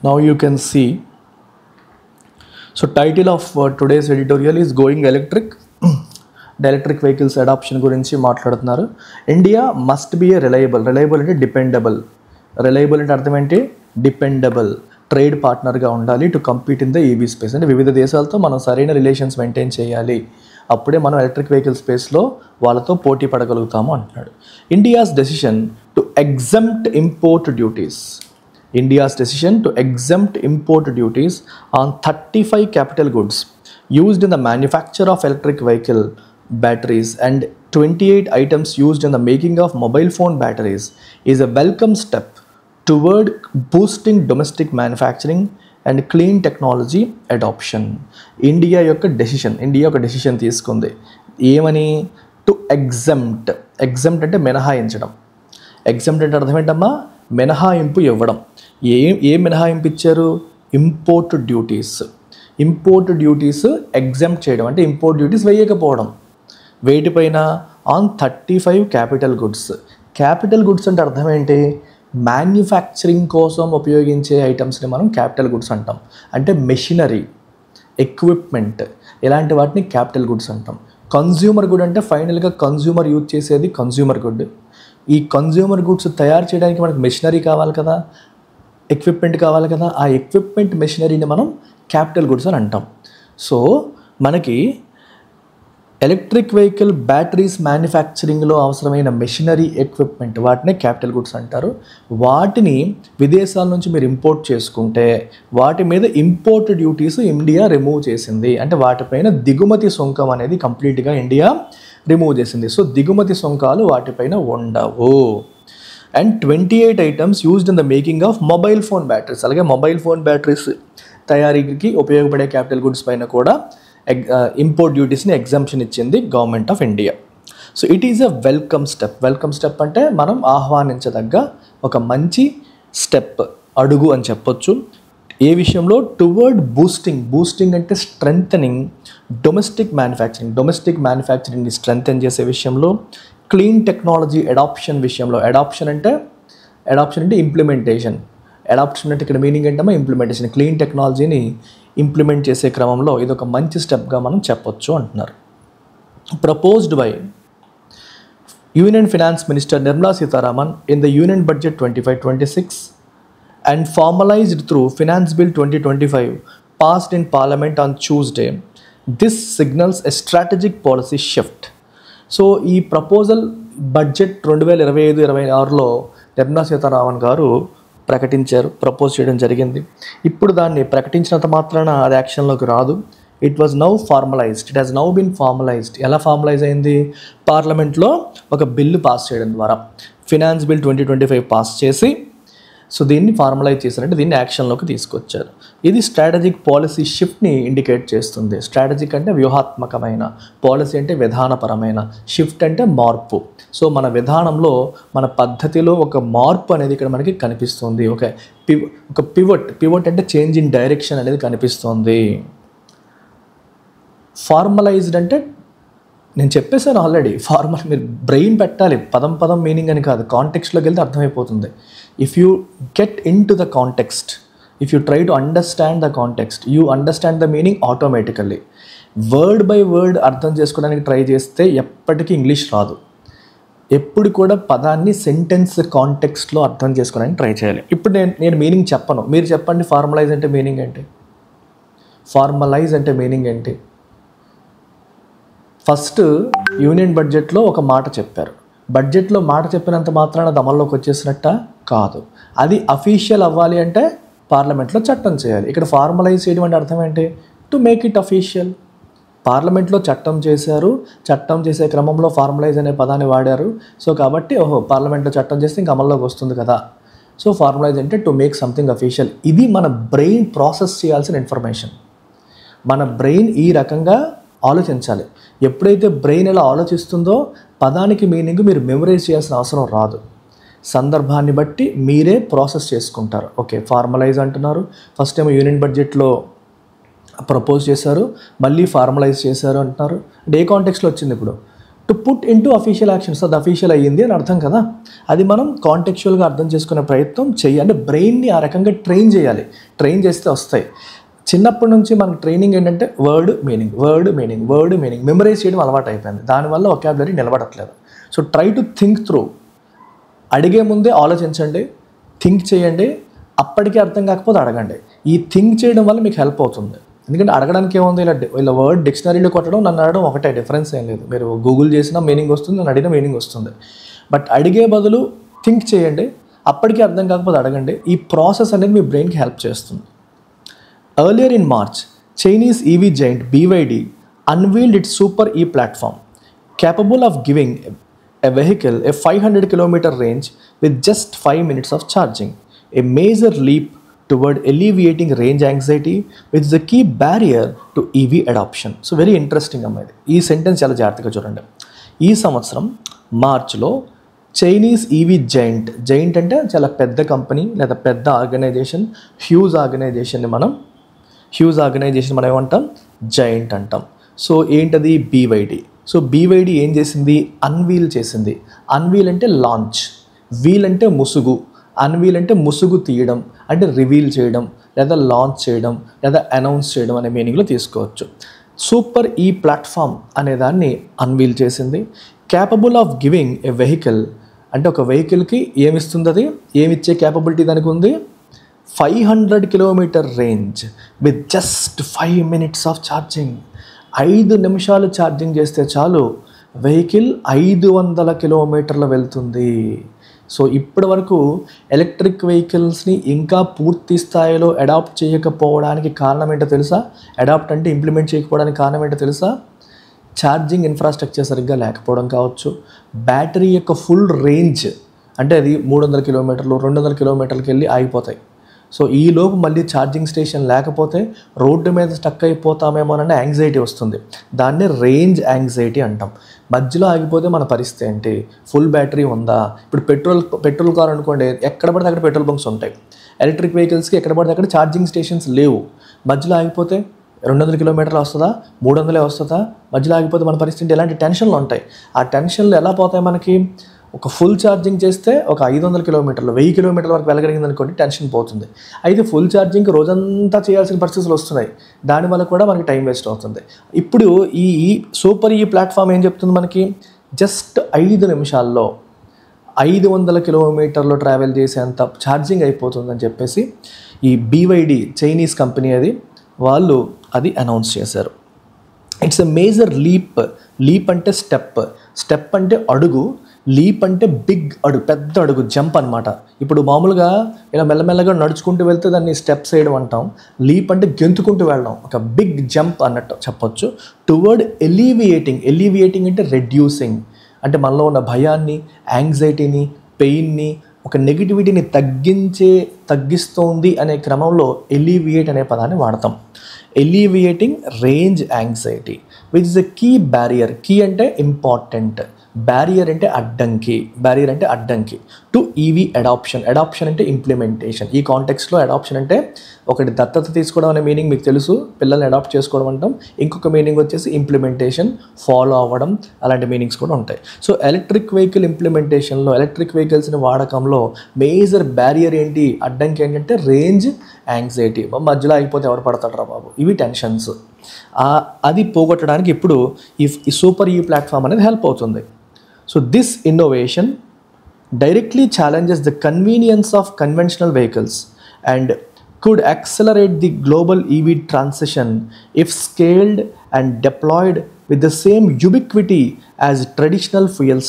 Now you can see, so title of today's editorial is Going Electric. The electric vehicles adoption గురించి మాట్లాడుతున్నారు. India must be A reliable అంటే dependable. Reliable అంటే అర్థం ఏంటి? Dependable trade పార్ట్నర్గా ఉండాలి to compete in the EV space. అంటే వివిధ దేశాలతో మనం సరైన రిలేషన్స్ మెయింటైన్ చేయాలి, అప్పుడే మనం ఎలక్ట్రిక్ వెహికల్ స్పేస్లో వాళ్ళతో పోటీ పడగలుగుతాము అంటున్నాడు. India's decision to exempt import duties. India's decision to exempt import duties on 35 capital goods used in the manufacture of electric vehicle batteries and 28 items used in the making of mobile phone batteries is a welcome step toward boosting domestic manufacturing and clean technology adoption. India యొక్క decision తీసుకుంది ఏమని? To exempt అంటే మినహాయించడం. Exempt అంటే అర్థం ఏంటమ్మా? మినహాయింపు ఇవ్వడం. ఏ మినహాయింపు ఇచ్చారు? ఇంపోర్ట్ డ్యూటీస్ ఎగ్జెంప్ట్ చేయడం అంటే ఇంపోర్ట్ డ్యూటీస్ వేయకపోవడం. వేటిపైన? On 35 capital goods. Capital goods అంటే అర్థం ఏంటి? మ్యానుఫ్యాక్చరింగ్ కోసం ఉపయోగించే ఐటమ్స్ని మనం క్యాపిటల్ గుడ్స్ అంటాం. అంటే మెషినరీ, ఎక్విప్మెంట్, ఇలాంటి వాటిని క్యాపిటల్ గుడ్స్ అంటాం. కన్జ్యూమర్ గుడ్ అంటే ఫైనల్గా కన్జ్యూమర్ యూజ్ చేసేది కన్జ్యూమర్ గుడ్. ఈ కన్జ్యూమర్ గుడ్స్ తయారు చేయడానికి మనకు మెషినరీ కావాలి కదా, ఎక్విప్మెంట్ కావాలి కదా, ఆ ఎక్విప్మెంట్ మెషినరీని మనం క్యాపిటల్ గుడ్స్ అని అంటాం. సో మనకి ఎలక్ట్రిక్ వెహికల్ బ్యాటరీస్ మ్యానుఫ్యాక్చరింగ్లో అవసరమైన మెషినరీ, ఎక్విప్మెంట్, వాటినే క్యాపిటల్ గుడ్స్ అంటారు. వాటిని విదేశాల నుంచి మీరు ఇంపోర్ట్ చేసుకుంటే వాటి మీద ఇంపోర్ట్ డ్యూటీస్ ఇండియా రిమూవ్ చేసింది. అంటే వాటిపైన దిగుమతి సుంకం అనేది కంప్లీట్గా ఇండియా రిమూవ్ చేసింది. సో దిగుమతి సుంకాలు వాటిపైన ఉండవు. And 28 items used in the making of mobile phone batteries. అలాగే మొబైల్ ఫోన్ బ్యాటరీస్ తయారీకి ఉపయోగపడే క్యాపిటల్ గుడ్స్ పైన కూడా ఇంపోర్ట్ డ్యూటీస్ని ఎగ్జంప్షన్ ఇచ్చింది government of India. So it is a welcome step అంటే మనం ఆహ్వానించదగ్గ ఒక మంచి స్టెప్, అడుగు అని చెప్పొచ్చు. ఏ విషయంలో? టువర్డ్ బూస్టింగ్ అంటే స్ట్రెంథనింగ్ డొమెస్టిక్ మ్యానుఫ్యాక్చరింగ్ని స్ట్రెంథన్ చేసే విషయంలో, క్లీన్ టెక్నాలజీ అడాప్షన్ విషయంలో. అడాప్షన్ అంటే ఇంప్లిమెంటేషన్. అడాప్షన్ అంటే ఇక్కడ మీనింగ్ ఏంటమ్మా? ఇంప్లిమెంటేషన్. క్లీన్ టెక్నాలజీని ఇంప్లిమెంట్ చేసే క్రమంలో ఇది ఒక మంచి స్టెప్గా మనం చెప్పొచ్చు అంటున్నారు. Proposed by union finance minister Nirmala Sitharaman in the union budget 25-26 and formalized through Finance Bill 2025 passed in Parliament on Tuesday. This signals a strategic policy shift. So ఈ ప్రపోజల్ బడ్జెట్ 2025-26లో నిర్మలా సీతారామన్ గారు ప్రపోజ్ చేయడం జరిగింది. ఇప్పుడు దాన్ని ప్రకటించినంత మాత్రాన అది యాక్షన్లోకి రాదు. It has now been formalised. ఎలా ఫార్మలైజ్ అయింది? పార్లమెంట్లో ఒక బిల్లు పాస్ చేయడం ద్వారా ఫినాన్స్ బిల్ 2025 పాస్ చేసి, సో దీన్ని ఫార్మలైజ్ చేశారంటే దీన్ని యాక్షన్లోకి తీసుకొచ్చారు. ఇది స్ట్రాటజిక్ పాలసీ షిఫ్ట్ని ఇండికేట్ చేస్తుంది. స్ట్రాటజిక్ అంటే వ్యూహాత్మకమైన, పాలసీ అంటే విధానపరమైన, షిఫ్ట్ అంటే మార్పు. సో మన విధానంలో, మన పద్ధతిలో ఒక మార్పు అనేది ఇక్కడ మనకి కనిపిస్తుంది. ఒక పివట్ అంటే చేంజ్ ఇన్ డైరెక్షన్ అనేది కనిపిస్తుంది. ఫార్మలైజ్డ్ అంటే నేను చెప్పేశాను ఆల్రెడీ. మీరు బ్రెయిన్ పెట్టాలి, పదం మీనింగ్ అని కాదు, కాంటెక్స్ట్లోకి వెళ్తే అర్థమైపోతుంది. If you get in to the context, if you try to understand the context, you understand the meaning automatically. Word by word అర్థం చేసుకోవడానికి ట్రై చేస్తే ఎప్పటికీ ఇంగ్లీష్ రాదు. ఎప్పుడు కూడా పదాన్ని సెంటెన్స్ కాంటెక్స్ట్లో అర్థం చేసుకోవడానికి ట్రై చేయాలి. ఇప్పుడు నేను మీనింగ్ చెప్పను, మీరు చెప్పండి. ఫార్మలైజ్ అంటే మీనింగ్ ఏంటి? ఫస్ట్ యూనియన్ బడ్జెట్లో ఒక మాట చెప్పారు. బడ్జెట్లో మాట చెప్పినంత మాత్రాన అది అమల్లోకి వచ్చేసినట్ట కాదు. అది అఫీషియల్ అవ్వాలి అంటే పార్లమెంట్లో చట్టం చేయాలి. ఇక్కడ ఫార్మలైజ్ చేయడం అంటే అర్థం ఏంటి? To make it official. పార్లమెంట్లో చట్టం చేశారు, చట్టం చేసే క్రమంలో ఫార్మలైజ్ అనే పదాన్ని వాడారు. సో కాబట్టి పార్లమెంట్లో చట్టం చేస్తే ఇంక అమల్లోకి వస్తుంది కదా. సో ఫార్మలైజ్ అంటే టు మేక్ సంథింగ్ అఫీషియల్. ఇది మన బ్రెయిన్ ప్రాసెస్ చేయాల్సిన ఇన్ఫర్మేషన్. మన బ్రెయిన్ ఈ రకంగా ఆలోచించాలి. ఎప్పుడైతే బ్రెయిన్ ఎలా ఆలోచిస్తుందో పదానికి మీనింగ్ మీరు మెమరైజ్ చేయాల్సిన అవసరం రాదు. సందర్భాన్ని బట్టి మీరే ప్రాసెస్ చేసుకుంటారు. ఓకే, ఫార్మలైజ్ అంటున్నారు, ఫస్ట్ ఏమో యూనియన్ బడ్జెట్లో ప్రపోజ్ చేశారు, మళ్ళీ ఫార్మలైజ్ చేశారు అంటున్నారు. అంటే ఏ కాంటెక్స్లో వచ్చింది? ఇప్పుడు to put into official actions, అది అఫీషియల్ అయ్యింది అని అర్థం కదా. అది మనం కాంటెక్చువల్గా అర్థం చేసుకునే ప్రయత్నం చేయాలి. అంటే బ్రెయిన్ని ఆ రకంగా ట్రైన్ చేయాలి. ట్రైన్ చేస్తే వస్తాయి. చిన్నప్పటి నుంచి మనకు ట్రైనింగ్ ఏంటంటే వర్డ్ మీనింగ్ మెమరైజ్ చేయడం అలవాటు అయిపోయింది. దానివల్ల వొకాబులరీ నిలబడట్లేదు. So try to think through. అడిగే ముందే ఆలోచించండి, థింక్ చేయండి. అప్పటికే అర్థం కాకపోతే అడగండి. ఈ థింక్ చేయడం వల్ల మీకు హెల్ప్ అవుతుంది. ఎందుకంటే అడగడానికి ఏముంది, ఇలా వర్డ్ డిక్షనరీలో కొట్టడం, నన్ను అడగడం ఒకటే, డిఫరెన్స్ ఏం లేదు. మీరు గూగుల్ చేసినా మీనింగ్ వస్తుంది, నన్ను అడిగిన మీనింగ్ వస్తుంది. బట్ అడిగే బదులు థింక్ చేయండి, అప్పటికే అర్థం కాకపోతే అడగండి. ఈ ప్రాసెస్ అనేది మీ బ్రెయిన్కి హెల్ప్ చేస్తుంది. Earlier in March, Chinese EV giant BYD unveiled its Super E platform, capable of giving a vehicle a 500-kilometer range with just 5 minutes of charging, a major leap toward alleviating range anxiety, which is a key barrier to EV adoption. So very interesting అమ్మా ఇది. ఈ sentence చాలా జాగ్రత్తగా చూడండి. ఈ సంవత్సరం మార్చిలో Chinese EV giant అంటే చాలా పెద్ద కంపెనీ లేదా పెద్ద ఆర్గనైజేషన్, హ్యూజ్ ఆర్గనైజేషన్ మనం ఏమంటాం, జైంట్ అంటాం. సో ఏంటది, బీవైడి. సో బీవైడి ఏం చేసింది, అన్వీల్ చేసింది. అన్వీల్ అంటే లాంచ్, వీల్ అంటే ముసుగు. అన్వీల్ అంటే ముసుగు తీయడం, అంటే రివీల్ చేయడం లేదా లాంచ్ చేయడం లేదా అనౌన్స్ చేయడం అనే మీనింగ్లో తీసుకోవచ్చు. సూపర్ ఈ ప్లాట్ఫామ్ అనే దాన్ని అన్వీల్ చేసింది. Capable of giving a vehicle అంటే ఒక వెహికల్కి ఏమిస్తుంది, అది ఏమిచ్చే క్యాపబిలిటీ దానికి ఉంది, 500 kilometre range with just 5 minutes of charging. 5 నిమిషాలు ఛార్జింగ్ చేస్తే చాలు వెహికల్ 500 కిలోమీటర్లు వెళ్తుంది. సో ఇప్పటి వరకు ఎలక్ట్రిక్ వెహికల్స్ని ఇంకా పూర్తి స్థాయిలో అడాప్ట్ చేయకపోవడానికి కారణం ఏంటో తెలుసా? అడాప్ట్ అంటే ఇంప్లిమెంట్ చేయకపోవడానికి కారణం ఏంటో తెలుసా? ఛార్జింగ్ ఇన్ఫ్రాస్ట్రక్చర్ సరిగ్గా లేకపోవడం కావచ్చు, బ్యాటరీ యొక్క ఫుల్ రేంజ్ అంటే అది 300 కిలోమీటర్లు 200 కిలోమీటర్లకి వెళ్ళి ఆగిపోతాయి. సో ఈలోపు మళ్ళీ ఛార్జింగ్ స్టేషన్ లేకపోతే రోడ్డు మీద స్టక్ అయిపోతామేమోనని యాంగ్జైటీ వస్తుంది. దాన్ని రేంజ్ యాంగ్జైటీ అంటాం. మధ్యలో ఆగిపోతే మన పరిస్థితి ఏంటి? ఫుల్ బ్యాటరీ ఉందా? ఇప్పుడు పెట్రోల్ కార్ అనుకోండి, ఎక్కడ పడితే అక్కడ పెట్రోల్ బంక్స్ ఉంటాయి. ఎలక్ట్రిక్ వెహికల్స్కి ఎక్కడ పడితే అక్కడ ఛార్జింగ్ స్టేషన్స్ లేవు. మధ్యలో ఆగిపోతే 200 కిలోమీటర్లు వస్తుందా, 300 వస్తుందా? మధ్యలో ఆగిపోతే మన పరిస్థితి ఎలాంటి టెన్షన్లు ఉంటాయి. ఆ టెన్షన్లు ఎలా పోతాయి మనకి? ఒక ఫుల్ ఛార్జింగ్ చేస్తే ఒక 500 కిలోమీటర్లు 1000 కిలోమీటర్ల వరకు వెళ్ళగలిగింది అనుకోండి, టెన్షన్ పోతుంది. అయితే ఫుల్ ఛార్జింగ్ రోజంతా చేయాల్సిన పరిస్థితులు వస్తున్నాయి, దానివల్ల కూడా మనకి టైం వేస్ట్ అవుతుంది. ఇప్పుడు ఈ సూపర్ ఈ ప్లాట్ఫామ్ ఏం చెప్తుంది మనకి? జస్ట్ 5 నిమిషాల్లో 500 కిలోమీటర్లు ట్రావెల్ చేసేంత ఛార్జింగ్ అయిపోతుందని చెప్పేసి ఈ బీవైడి చైనీస్ కంపెనీ వాళ్ళు అది అనౌన్స్ చేశారు. ఇట్స్ ఎ మేజర్ లీప్ అంటే స్టెప్ అంటే అడుగు, లీప్ అంటే బిగ్ అడుగు, పెద్ద అడుగు, జంప్ అనమాట. ఇప్పుడు మామూలుగా ఇలా మెల్లమెల్లగా నడుచుకుంటూ వెళ్తే దాన్ని స్టెప్స్ వేయడం అంటాం. లీప్ అంటే గెంతుకుంటూ వెళ్ళడం, ఒక బిగ్ జంప్ అన్నట్టు చెప్పొచ్చు. టువర్డ్ ఎలివియేటింగ్ అంటే రెడ్యూసింగ్, అంటే మనలో ఉన్న భయాన్ని, యాంగ్జైటీని, పెయిన్ని, ఒక నెగిటివిటీని తగ్గిస్తోంది అనే క్రమంలో ఎలివియేట్ అనే పదాన్ని వాడతాం. Alleviating range anxiety which is a key barrier. Key అంటే ఇంపార్టెంట్, బ్యారియర్ అంటే అడ్డంకి టు ఈవీ అడాప్షన్ అంటే ఇంప్లిమెంటేషన్. ఈ కాంటెక్స్లో అడాప్షన్ అంటే ఒకటి దత్తత తీసుకోవడం అనే మీనింగ్ మీకు తెలుసు, పిల్లల్ని అడాప్ట్ చేసుకోవడం అంటాం. ఇంకొక మీనింగ్ వచ్చేసి ఇంప్లిమెంటేషన్, ఫాలో అవ్వడం, అలాంటి మీనింగ్స్ కూడా ఉంటాయి. సో ఎలక్ట్రిక్ వెహికల్ ఇంప్లిమెంటేషన్లో, ఎలక్ట్రిక్ వెహికల్స్ని వాడకంలో మేజర్ బ్యారియర్ ఏంటి, అడ్డంకి ఏంటంటే రేంజ్ యాంగ్జైటీ. మధ్యలో అయిపోతే ఎవరు పడతాడు రా బాబు, ఇవి టెన్షన్స్. అది పోగొట్టడానికి ఇప్పుడు ఈ సూపర్ ఈ ప్లాట్ఫామ్ అనేది హెల్ప్ అవుతుంది. So this innovation directly challenges the convenience of conventional vehicles and could accelerate the global EV transition if scaled and deployed with the same ubiquity as traditional fuel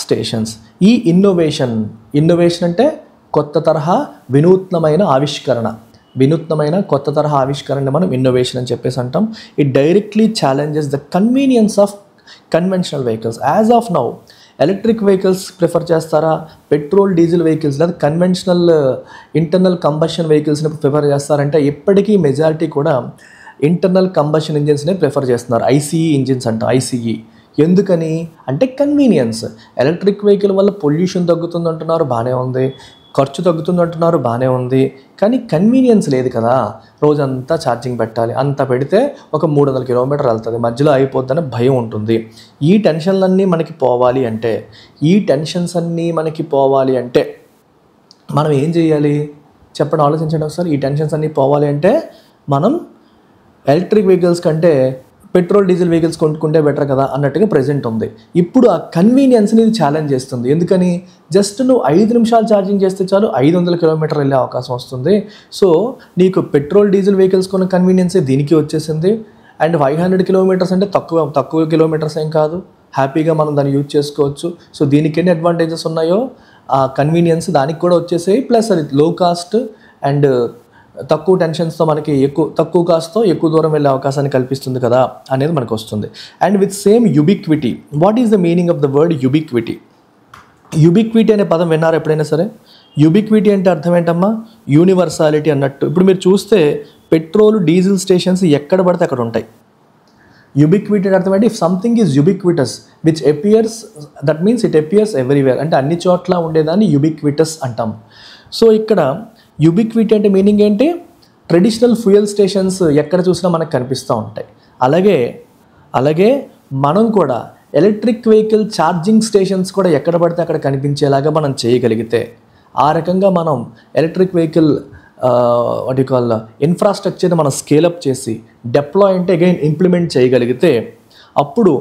stations. ఈ innovation అంటే కొత్త తరహా వినూత్నమైన కొత్త తరహా ఆవిష్కరణ మనం ఇన్నోవేషన్ అని చెప్పేసి అంటాం. It directly challenges the convenience of conventional vehicles. As of now electric vehicles prefer చేస్తారా, పెట్రోల్ డీజిల్ వెహికల్స్ లేదా కన్వెన్షనల్ ఇంటర్నల్ కంబషన్ వెహికల్స్ని ప్రిఫర్ చేస్తారంటే ఇప్పటికీ మెజారిటీ కూడా ఇంటర్నల్ కంబషన్ ఇంజిన్స్నే ప్రిఫర్ చేస్తున్నారు. ఐసీఈ ఇంజిన్స్ అంటాం, ఐసీఈ. ఎందుకని అంటే కన్వీనియన్స్. ఎలక్ట్రిక్ వెహికల్ వల్ల పొల్యూషన్ తగ్గుతుంది అంటున్నారు, బాగానే ఉంది. ఖర్చు తగ్గుతుంది అంటున్నారు, బాగానే ఉంది, కానీ కన్వీనియన్స్ లేదు కదా. రోజంతా ఛార్జింగ్ పెట్టాలి, అంత పెడితే ఒక 300 కిలోమీటర్లు వెళ్తుంది, మధ్యలో అయిపోద్దని భయం ఉంటుంది. ఈ టెన్షన్లన్నీ మనకి పోవాలి అంటే మనం ఏం చేయాలి చెప్పండి, ఆలోచించండి ఒకసారి. ఈ టెన్షన్స్ అన్నీ పోవాలి అంటే మనం ఎలక్ట్రిక్ వెహికల్స్ కంటే పెట్రోల్ డీజిల్ వెహికల్స్ కొనుక్కుంటే బెటర్ కదా అన్నట్టుగా ప్రెజెంట్ ఉంది. ఇప్పుడు ఆ కన్వీనియన్స్ని ఇది ఛాలెంజ్ చేస్తుంది. ఎందుకని, జస్ట్ నువ్వు 5 నిమిషాలు ఛార్జింగ్ చేస్తే చాలు 500 కిలోమీటర్లు వెళ్ళే అవకాశం వస్తుంది. సో నీకు పెట్రోల్ డీజిల్ వెహికల్స్ కొన్న కన్వీనియన్సే దీనికి వచ్చేసింది. అండ్ 500 కిలోమీటర్స్ అంటే తక్కువ కిలోమీటర్స్ ఏం కాదు, హ్యాపీగా మనం దాన్ని యూజ్ చేసుకోవచ్చు. సో దీనికి ఎన్ని అడ్వాంటేజెస్ ఉన్నాయో ఆ కన్వీనియన్స్ దానికి కూడా వచ్చేసాయి. ప్లస్ అది లో కాస్ట్ అండ్ తక్కువ టెన్షన్స్తో మనకి తక్కువ కాస్ట్తో ఎక్కువ దూరం వెళ్ళే అవకాశాన్ని కల్పిస్తుంది కదా అనేది మనకు వస్తుంది. And with same ubiquity. What is the meaning of the word ubiquity? Ubiquity అనే పదం విన్నారు ఎప్పుడైనా సరే? యుబిక్విటీ అంటే అర్థం ఏంటమ్మా? యూనివర్సాలిటీ అన్నట్టు. ఇప్పుడు మీరు చూస్తే పెట్రోల్ డీజిల్ స్టేషన్స్ ఎక్కడ పడితే అక్కడ ఉంటాయి. యుబిక్విటీ అంటే అర్థం ఏంటి? If something is ubiquitous which appears, that means it appears everywhere, అంటే అన్ని చోట్ల ఉండేదాన్ని యుబిక్విటస్ అంటాం. సో ఇక్కడ యుబిక్విటీ అంటే మీనింగ్ ఏంటి? ట్రెడిషనల్ ఫ్యూయల్ స్టేషన్స్ ఎక్కడ చూసినా మనకు కనిపిస్తూ ఉంటాయి. అలాగే మనం కూడా ఎలక్ట్రిక్ వెహికల్ ఛార్జింగ్ స్టేషన్స్ కూడా ఎక్కడ పడితే అక్కడ కనిపించేలాగా మనం చేయగలిగితే, ఆ రకంగా మనం ఎలక్ట్రిక్ వెహికల్ ఇన్ఫ్రాస్ట్రక్చర్ని మనం స్కేలప్ చేసి డెప్లాయ్ అంటే అగైన్ ఇంప్లిమెంట్ చేయగలిగితే, అప్పుడు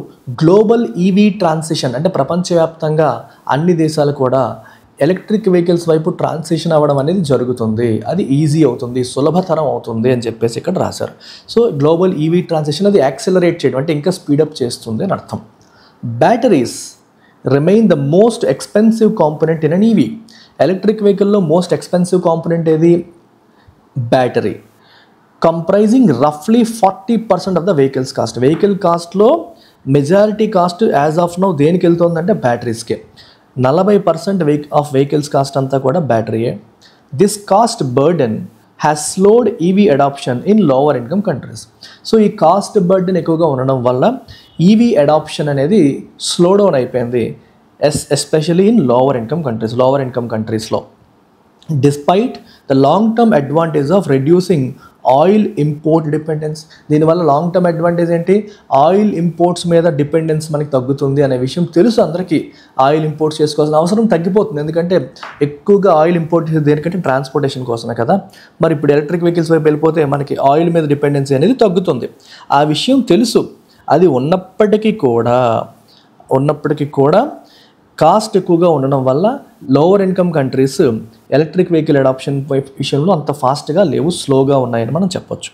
గ్లోబల్ ఈవీ ట్రాన్సిషన్ అంటే ప్రపంచవ్యాప్తంగా అన్ని దేశాలు కూడా ఎలక్ట్రిక్ వెహికల్స్ వైపు ట్రాన్సిషన్ అవ్వడం అనేది జరుగుతుంది. అది ఈజీ అవుతుంది, సులభతరం అవుతుంది అని చెప్పేసి ఇక్కడ రాశారు. సో గ్లోబల్ ఈవీ ట్రాన్సిషన్ అది యాక్సిలరేట్ చేయడం అంటే ఇంకా స్పీడప్ చేస్తుంది అని అర్థం. Batteries remain the most expensive component in an EV. Electric వెహికల్లో మోస్ట్ ఎక్స్పెన్సివ్ కాంపోనెంట్ ఏది? బ్యాటరీ. కంప్రైజింగ్ రఫ్లీ 40% of the vehicle's cost. Vehicle కాస్ట్లో majority cost as of now దేనికి వెళ్తుందంటే బ్యాటరీస్కే. 40% ఆఫ్ వెహికల్స్ కాస్ట్ అంతా కూడా బ్యాటరీయే. This cost burden has slowed EV adoption in lower income countries. So ఈ కాస్ట్ బర్డెన్ ఎక్కువగా ఉండడం వల్ల ఈవీ అడాప్షన్ అనేది స్లో డౌన్ అయిపోయింది, ఎస్పెషలీ ఇన్ లోవర్ ఇన్కమ్ కంట్రీస్లో. Despite the long term advantage of reducing oil import dependence. దీనివల్ల long term advantage ఏంటి? Oil imports మీద డిపెండెన్స్ మనకి తగ్గుతుంది అనే విషయం తెలుసు అందరికీ. ఆయిల్ ఇంపోర్ట్స్ చేసుకోవాల్సిన అవసరం తగ్గిపోతుంది, ఎందుకంటే ఎక్కువగా ఆయిల్ ఇంపోర్ట్ చేసేది దేనికంటే ట్రాన్స్పోర్టేషన్ కోసమే కదా. మరి ఇప్పుడు ఎలక్ట్రిక్ వెహికల్స్ వైపు వెళ్ళిపోతే మనకి ఆయిల్ మీద డిపెండెన్సీ అనేది తగ్గుతుంది. ఆ విషయం తెలుసు. అది ఉన్నప్పటికీ కూడా కాస్ట్ ఎక్కువగా ఉండడం వల్ల lower income countries electric vehicle adoption విషయంలో అంత ఫాస్ట్గా లేవు, స్లోగా ఉన్నాయని మనం చెప్పొచ్చు.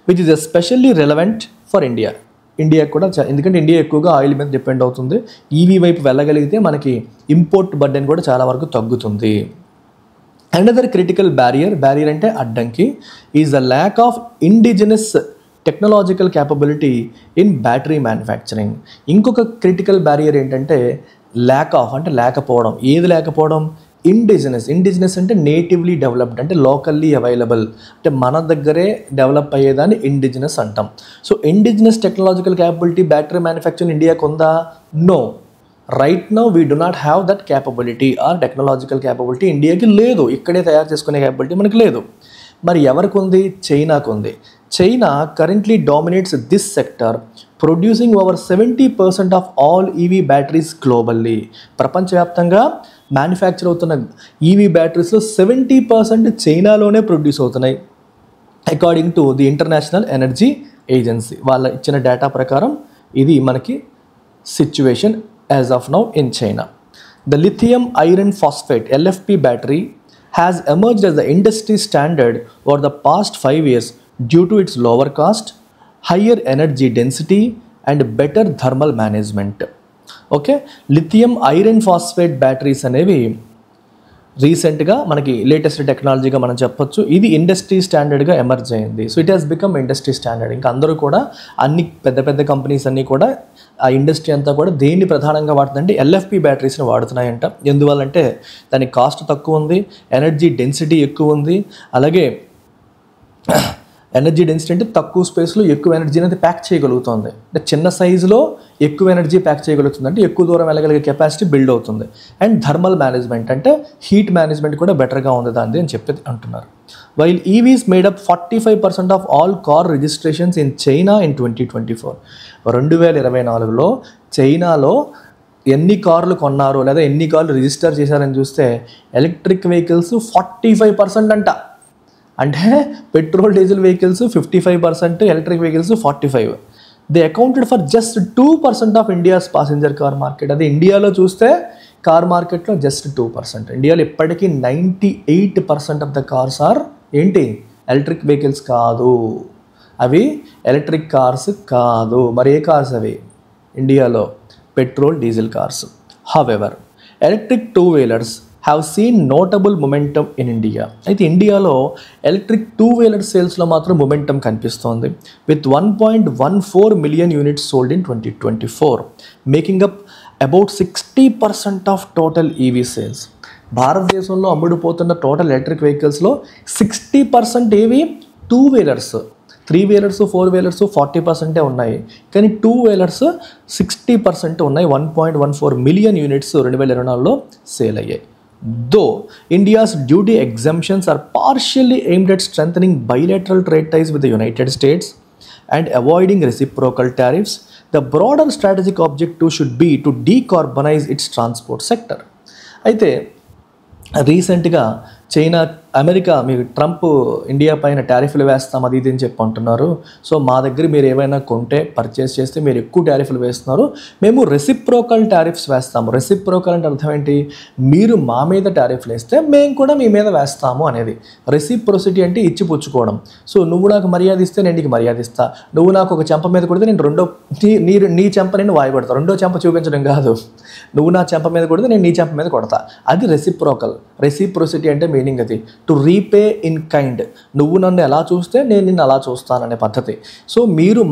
Which is especially relevant for India కూడా, ఎందుకంటే ఇండియా ఎక్కువగా ఆయిల్ మీద డిపెండ్ అవుతుంది. ఈవీ వైపు వెళ్ళగలిగితే మనకి ఇంపోర్ట్ బర్డెన్ కూడా చాలా వరకు తగ్గుతుంది. అనదర్ క్రిటికల్ బ్యారియర్ అంటే అడ్డంకి is the lack of indigenous technological capability in battery manufacturing. ఇంకొక క్రిటికల్ బ్యారియర్ ఏంటంటే లేకపోవడం. ఏది లేకపోవడం? ఇండిజినస్ అంటే నేటివ్లీ డెవలప్డ్, అంటే లోకల్లీ అవైలబుల్, అంటే మన దగ్గరే డెవలప్ అయ్యేదాన్ని ఇండిజినస్ అంటాం. So indigenous technological capability battery manufacturing ఇండియాకు ఉందా? No. Right now we do not have that capability or technological capability ఇండియాకి లేదు. ఇక్కడే తయారు చేసుకునే క్యాపబిలిటీ మనకి లేదు. మరి ఎవరికి ఉంది? చైనాకు ఉంది. China currently dominates this sector, producing over 70% of all EV batteries globally. ప్రపంచవ్యాప్తంగా మ్యానుఫ్యాక్చర్ అవుతున్న ఈవీ బ్యాటరీస్లో 70% చైనాలోనే ప్రొడ్యూస్ అవుతున్నాయి, according to the international energy agency. వాళ్ళ ఇచ్చిన డేటా ప్రకారం ఇది మనకి situation as of now in China. The lithium iron phosphate LFP battery has emerged as the industry standard over the past 5 years due to its lower cost, higher energy density and better thermal management. Okay, lithium iron phosphate batteries అనేవి రీసెంట్గా మనకి latest టెక్నాలజీగా మనం చెప్పొచ్చు. ఇది industry స్టాండర్డ్గా emerge అయింది. So it has become industry standard. ఇంకా అందరూ కూడా అన్ని పెద్ద కంపెనీస్ అన్నీ కూడా ఆ ఇండస్ట్రీ అంతా కూడా దేన్ని ప్రధానంగా వాడుతుందంటే LFP బ్యాటరీస్ని వాడుతున్నాయంట. ఎందువల్లంటే దానికి కాస్ట్ తక్కువ ఉంది, ఎనర్జీ డెన్సిటీ ఎక్కువ ఉంది. అలాగే ఎనర్జీ డెన్సిటీ అంటే తక్కువ స్పేస్లో ఎక్కువ ఎనర్జీని అయితే ప్యాక్ చేయగలుగుతుంది. అంటే చిన్న సైజులో ఎక్కువ ఎనర్జీ ప్యాక్ చేయగలుగుతుంది, అంటే ఎక్కువ దూరం వెళ్ళగలిగే కెపాసిటీ బిల్డ్ అవుతుంది. అండ్ థర్మల్ మేనేజ్మెంట్ అంటే హీట్ మేనేజ్మెంట్ కూడా బెటర్గా ఉంది దాన్ని అని చెప్పి అంటున్నారు. While EVs made up 45% of all car registrations in China in 2024. 2024లో చైనాలో ఎన్ని కార్లు కొన్నారో లేదా ఎన్ని కార్లు రిజిస్టర్ చేశారని చూస్తే ఎలక్ట్రిక్ వెహికల్స్ 45% అంట. అంటే petrol diesel vehicles 55%, electric vehicles 45. They accounted for just 2% of India's passenger car market. అదే ఇండియాలో చూస్తే కార్ మార్కెట్లో జస్ట్ 2%. ఇండియాలో ఇప్పటికీ 98% ఆఫ్ ద కార్స్ ఆర్ ఏంటి, ఎలక్ట్రిక్ వెహికల్స్ కాదు, అవి ఎలక్ట్రిక్ కార్స్ కాదు. మరి ఏ కార్స్ అవి ఇండియాలో? Petrol diesel cars. However electric two wheelers have seen notable momentum in India. అయితే ఇండియాలో ఎలక్ట్రిక్ టూ వీలర్ సేల్స్లో మాత్రం మొమెంటమ్ కనిపిస్తోంది. With 1.14 million units sold in 2024, making up about 60% of total EV sales. భారతదేశంలో అమ్ముడుపోతున్న టోటల్ ఎలక్ట్రిక్ వెహికల్స్లో 60% ఏవి two wheelers. 3 wheelers 4 wheelers 40% ఉన్నాయి, కానీ 2 wheelers 60% ఉన్నాయి. 1.14 మిలియన్ యూనిట్స్ 2024లో సేల్ అయ్యాయి. Though India's duty exemptions are partially aimed at strengthening bilateral trade ties with the United States and avoiding reciprocal tariffs, the broader strategic objective should be to decarbonise its transport sector. అయితే రీసెంట్గా China, America మీకు Trump India పైన టారిఫ్లు వేస్తాం అది ఇది అని చెప్పి అంటున్నారు. సో మా దగ్గర మీరు ఏమైనా కొంటే పర్చేస్ చేస్తే మీరు ఎక్కువ టారిఫ్లు వేస్తున్నారు, మేము రెసిప్రోకల్ టారిఫ్స్ వేస్తాము. రెసిప్రోకల్ అంటే అర్థం ఏంటి? మీరు మా మీద టారిఫ్లు వేస్తే మేము కూడా మీ మీద వేస్తాము అనేది. రెసిప్రోసిటీ అంటే ఇచ్చిపుచ్చుకోవడం. సో నువ్వు నాకు మర్యాద ఇస్తే నేను నీకు మర్యాద ఇస్తా, నువ్వు నాకు ఒక చెంప మీద కొడితే నేను నీ చెంప నేను వాయిపడతా. రెండో చెంప చూపించడం కాదు, నువ్వు నా చెంప మీద కొడితే నేను నీ చెంప మీద కొడతా. అది రెసిప్రోకల్. రెసిప్రోసిటీ అంటే మీనింగ్ అది, టు రీపే ఇన్ కైండ్. నువ్వు నన్ను ఎలా చూస్తే నేను నిన్ను అలా చూస్తాననే పద్ధతి. సో మీరు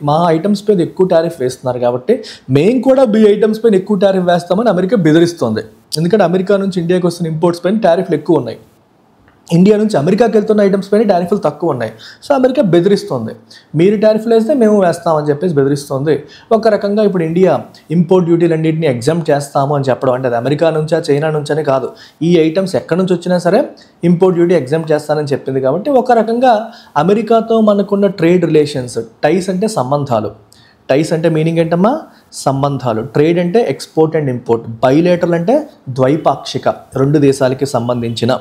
మా ఐటమ్స్ పైన ఎక్కువ టారిఫ్ వేస్తున్నారు కాబట్టి మేము కూడా మీ ఐటమ్స్ పైన ఎక్కువ టారిఫ్ వేస్తామని అమెరికా బెదిరిస్తుంది. ఎందుకంటే అమెరికా నుంచి ఇండియాకి వస్తున్న ఇంపోర్ట్స్ పైన టారిఫ్లు ఎక్కువ ఉన్నాయి, ఇండియా నుంచి అమెరికాకి వెళ్తున్న ఐటమ్స్ పైన టారిఫ్లు తక్కువ ఉన్నాయి. సో అమెరికా బెదిరిస్తుంది, మీరు టారిఫ్లు వేస్తే మేము వేస్తామని చెప్పేసి బెదిరిస్తుంది. ఒక రకంగా ఇప్పుడు ఇండియా ఇంపోర్ట్ డ్యూటీలన్నింటినీ ఎగ్జామ్ట్ చేస్తాము అని చెప్పడం, అంటే అది అమెరికా నుంచా చైనా నుంచనే కాదు, ఈ ఐటమ్స్ ఎక్కడి నుంచి వచ్చినా సరే ఇంపోర్ట్ డ్యూటీ ఎగ్జామ్ట్ చేస్తానని చెప్పింది. కాబట్టి ఒక రకంగా అమెరికాతో మనకున్న ట్రేడ్ రిలేషన్స్, టైస్ అంటే సంబంధాలు, టైస్ అంటే మీనింగ్ ఏంటమ్మా? సంబంధాలు. ట్రేడ్ అంటే ఎక్స్పోర్ట్ అండ్ ఇంపోర్ట్, బైలేటరల్ అంటే ద్వైపాక్షిక, రెండు దేశాలకి సంబంధించిన.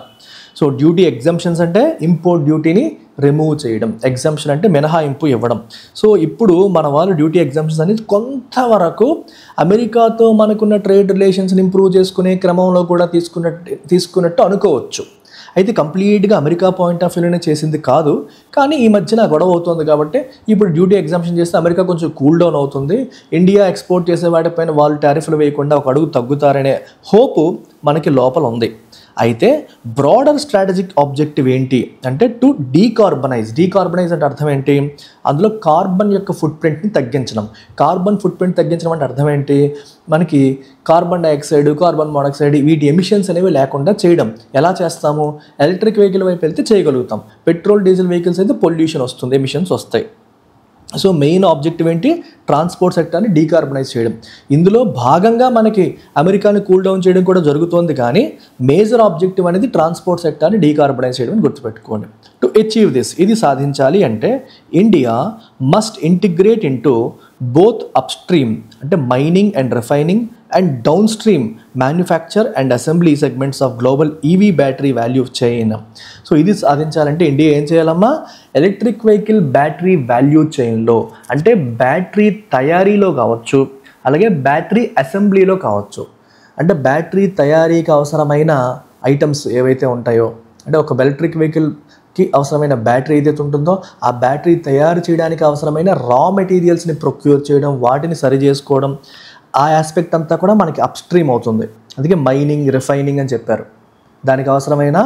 సో డ్యూటీ ఎగ్జంప్షన్స్ అంటే ఇంపోర్ట్ డ్యూటీని రిమూవ్ చేయడం, ఎగ్జంప్షన్ అంటే మినహాయింపు ఇవ్వడం. సో ఇప్పుడు మన వాళ్ళు డ్యూటీ ఎగ్జంప్షన్స్ అనేది కొంతవరకు అమెరికాతో మనకున్న ట్రేడ్ రిలేషన్స్ని ఇంప్రూవ్ చేసుకునే క్రమంలో కూడా తీసుకున్నట్టు అనుకోవచ్చు. అయితే కంప్లీట్గా అమెరికా పాయింట్ ఆఫ్ వ్యూలోనే చేసింది కాదు, కానీ ఈ మధ్యన గొడవ అవుతుంది కాబట్టి ఇప్పుడు డ్యూటీ ఎగ్జంప్షన్ చేస్తే అమెరికా కొంచెం కూల్ డౌన్ అవుతుంది. ఇండియా ఎక్స్పోర్ట్ చేసే వాటిపైన వాళ్ళు టారిఫ్లు వేయకుండా ఒక అడుగు తగ్గుతారనే హోపు మనకి లోపల ఉంది. అయితే బ్రాడర్ స్ట్రాటజిక్ ఆబ్జెక్టివ్ ఏంటి అంటే టు డీకార్బనైజ్. డీకార్బనైజ్ అంటే అర్థం ఏంటి? అందులో కార్బన్ యొక్క ఫుట్ ప్రింట్ని తగ్గించడం. కార్బన్ ఫుట్ ప్రింట్ తగ్గించడం అంటే అర్థం ఏంటి? మనకి కార్బన్ డైఆక్సైడ్, కార్బన్ మోనాక్సైడ్ వీటి ఎమిషన్స్ అనేవి లేకుండా చేయడం. ఎలా చేస్తాము? ఎలక్ట్రిక్ వెహికల్ వైపు వెళ్తే చేయగలుగుతాం, పెట్రోల్ డీజిల్ వెహికల్స్ అయితే పొల్యూషన్ వస్తుంది, ఎమిషన్స్ వస్తాయి. సో మెయిన్ ఆబ్జెక్టివ్ ఏంటి? ట్రాన్స్పోర్ట్ సెక్టర్ని డీకార్బనైజ్ చేయడం. ఇందులో భాగంగా మనకి అమెరికాని కూల్ డౌన్ చేయడం కూడా జరుగుతోంది, కానీ మేజర్ ఆబ్జెక్టివ్ అనేది ట్రాన్స్పోర్ట్ సెక్టర్ని డీకార్బనైజ్ చేయడం అని గుర్తుపెట్టుకోండి. టు అచీవ్ దిస్, ఇది సాధించాలి అంటే India must integrate into both upstream అంటే mining and refining and downstream manufacture and assembly segments of global EV battery value chain. So ఇది సాధించాలంటే ఇండియా ఏం చేయాలమ్మా? ఎలక్ట్రిక్ వెహికల్ బ్యాటరీ వాల్యూ చైన్లో, అంటే బ్యాటరీ తయారీలో కావచ్చు, అలాగే బ్యాటరీ అసెంబ్లీలో కావచ్చు. అంటే బ్యాటరీ తయారీకి అవసరమైన ఐటమ్స్ ఏవైతే ఉంటాయో, అంటే ఒక ఎలక్ట్రిక్ వెహికల్కి అవసరమైన బ్యాటరీ ఏదైతే ఉంటుందో ఆ బ్యాటరీ తయారు చేయడానికి అవసరమైన రా మెటీరియల్స్ని ప్రొక్యూర్ చేయడం, వాటిని సరి చేసుకోవడం, ఆ ఆస్పెక్ట్ అంతా కూడా మనకి అప్స్ట్రీమ్ అవుతుంది. అందుకే మైనింగ్, రిఫైనింగ్ అని చెప్పారు. దానికి అవసరమైన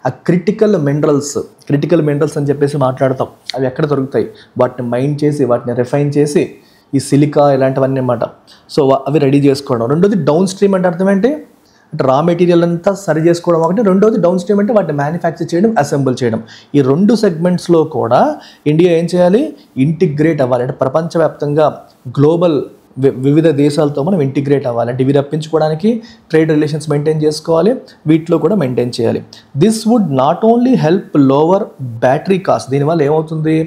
ఆ క్రిటికల్ మినరల్స్ అని చెప్పేసి మాట్లాడతాం. అవి ఎక్కడ దొరుకుతాయి? వాటిని మైన్ చేసి, వాటిని రిఫైన్ చేసి, ఈ సిలికా ఇలాంటివన్నీ అన్నమాట. సో అవి రెడీ చేసుకోవడం. రెండోది డౌన్ స్ట్రీమ్ అంటే అర్థం ఏంటి? అంటే రా మెటీరియల్ అంతా సరి చేసుకోవడం ఒకటి. రెండోది డౌన్ స్ట్రీమ్ అంటే వాటిని మ్యానుఫ్యాక్చర్ చేయడం, అసెంబుల్ చేయడం. ఈ రెండు సెగ్మెంట్స్లో కూడా ఇండియా ఏం చేయాలి? ఇంటిగ్రేట్ అవ్వాలి. అంటే ప్రపంచవ్యాప్తంగా గ్లోబల్ వివిధ దేశాలతో మనం ఇంటిగ్రేట్ అవ్వాలి. అంటే ఇవి రప్పించుకోవడానికి ట్రేడ్ రిలేషన్స్ మెయింటైన్ చేసుకోవాలి, వీటిలో కూడా మెయింటైన్ చేయాలి. This would not only help lower battery cost, దీనివల్ల ఏమవుతుంది,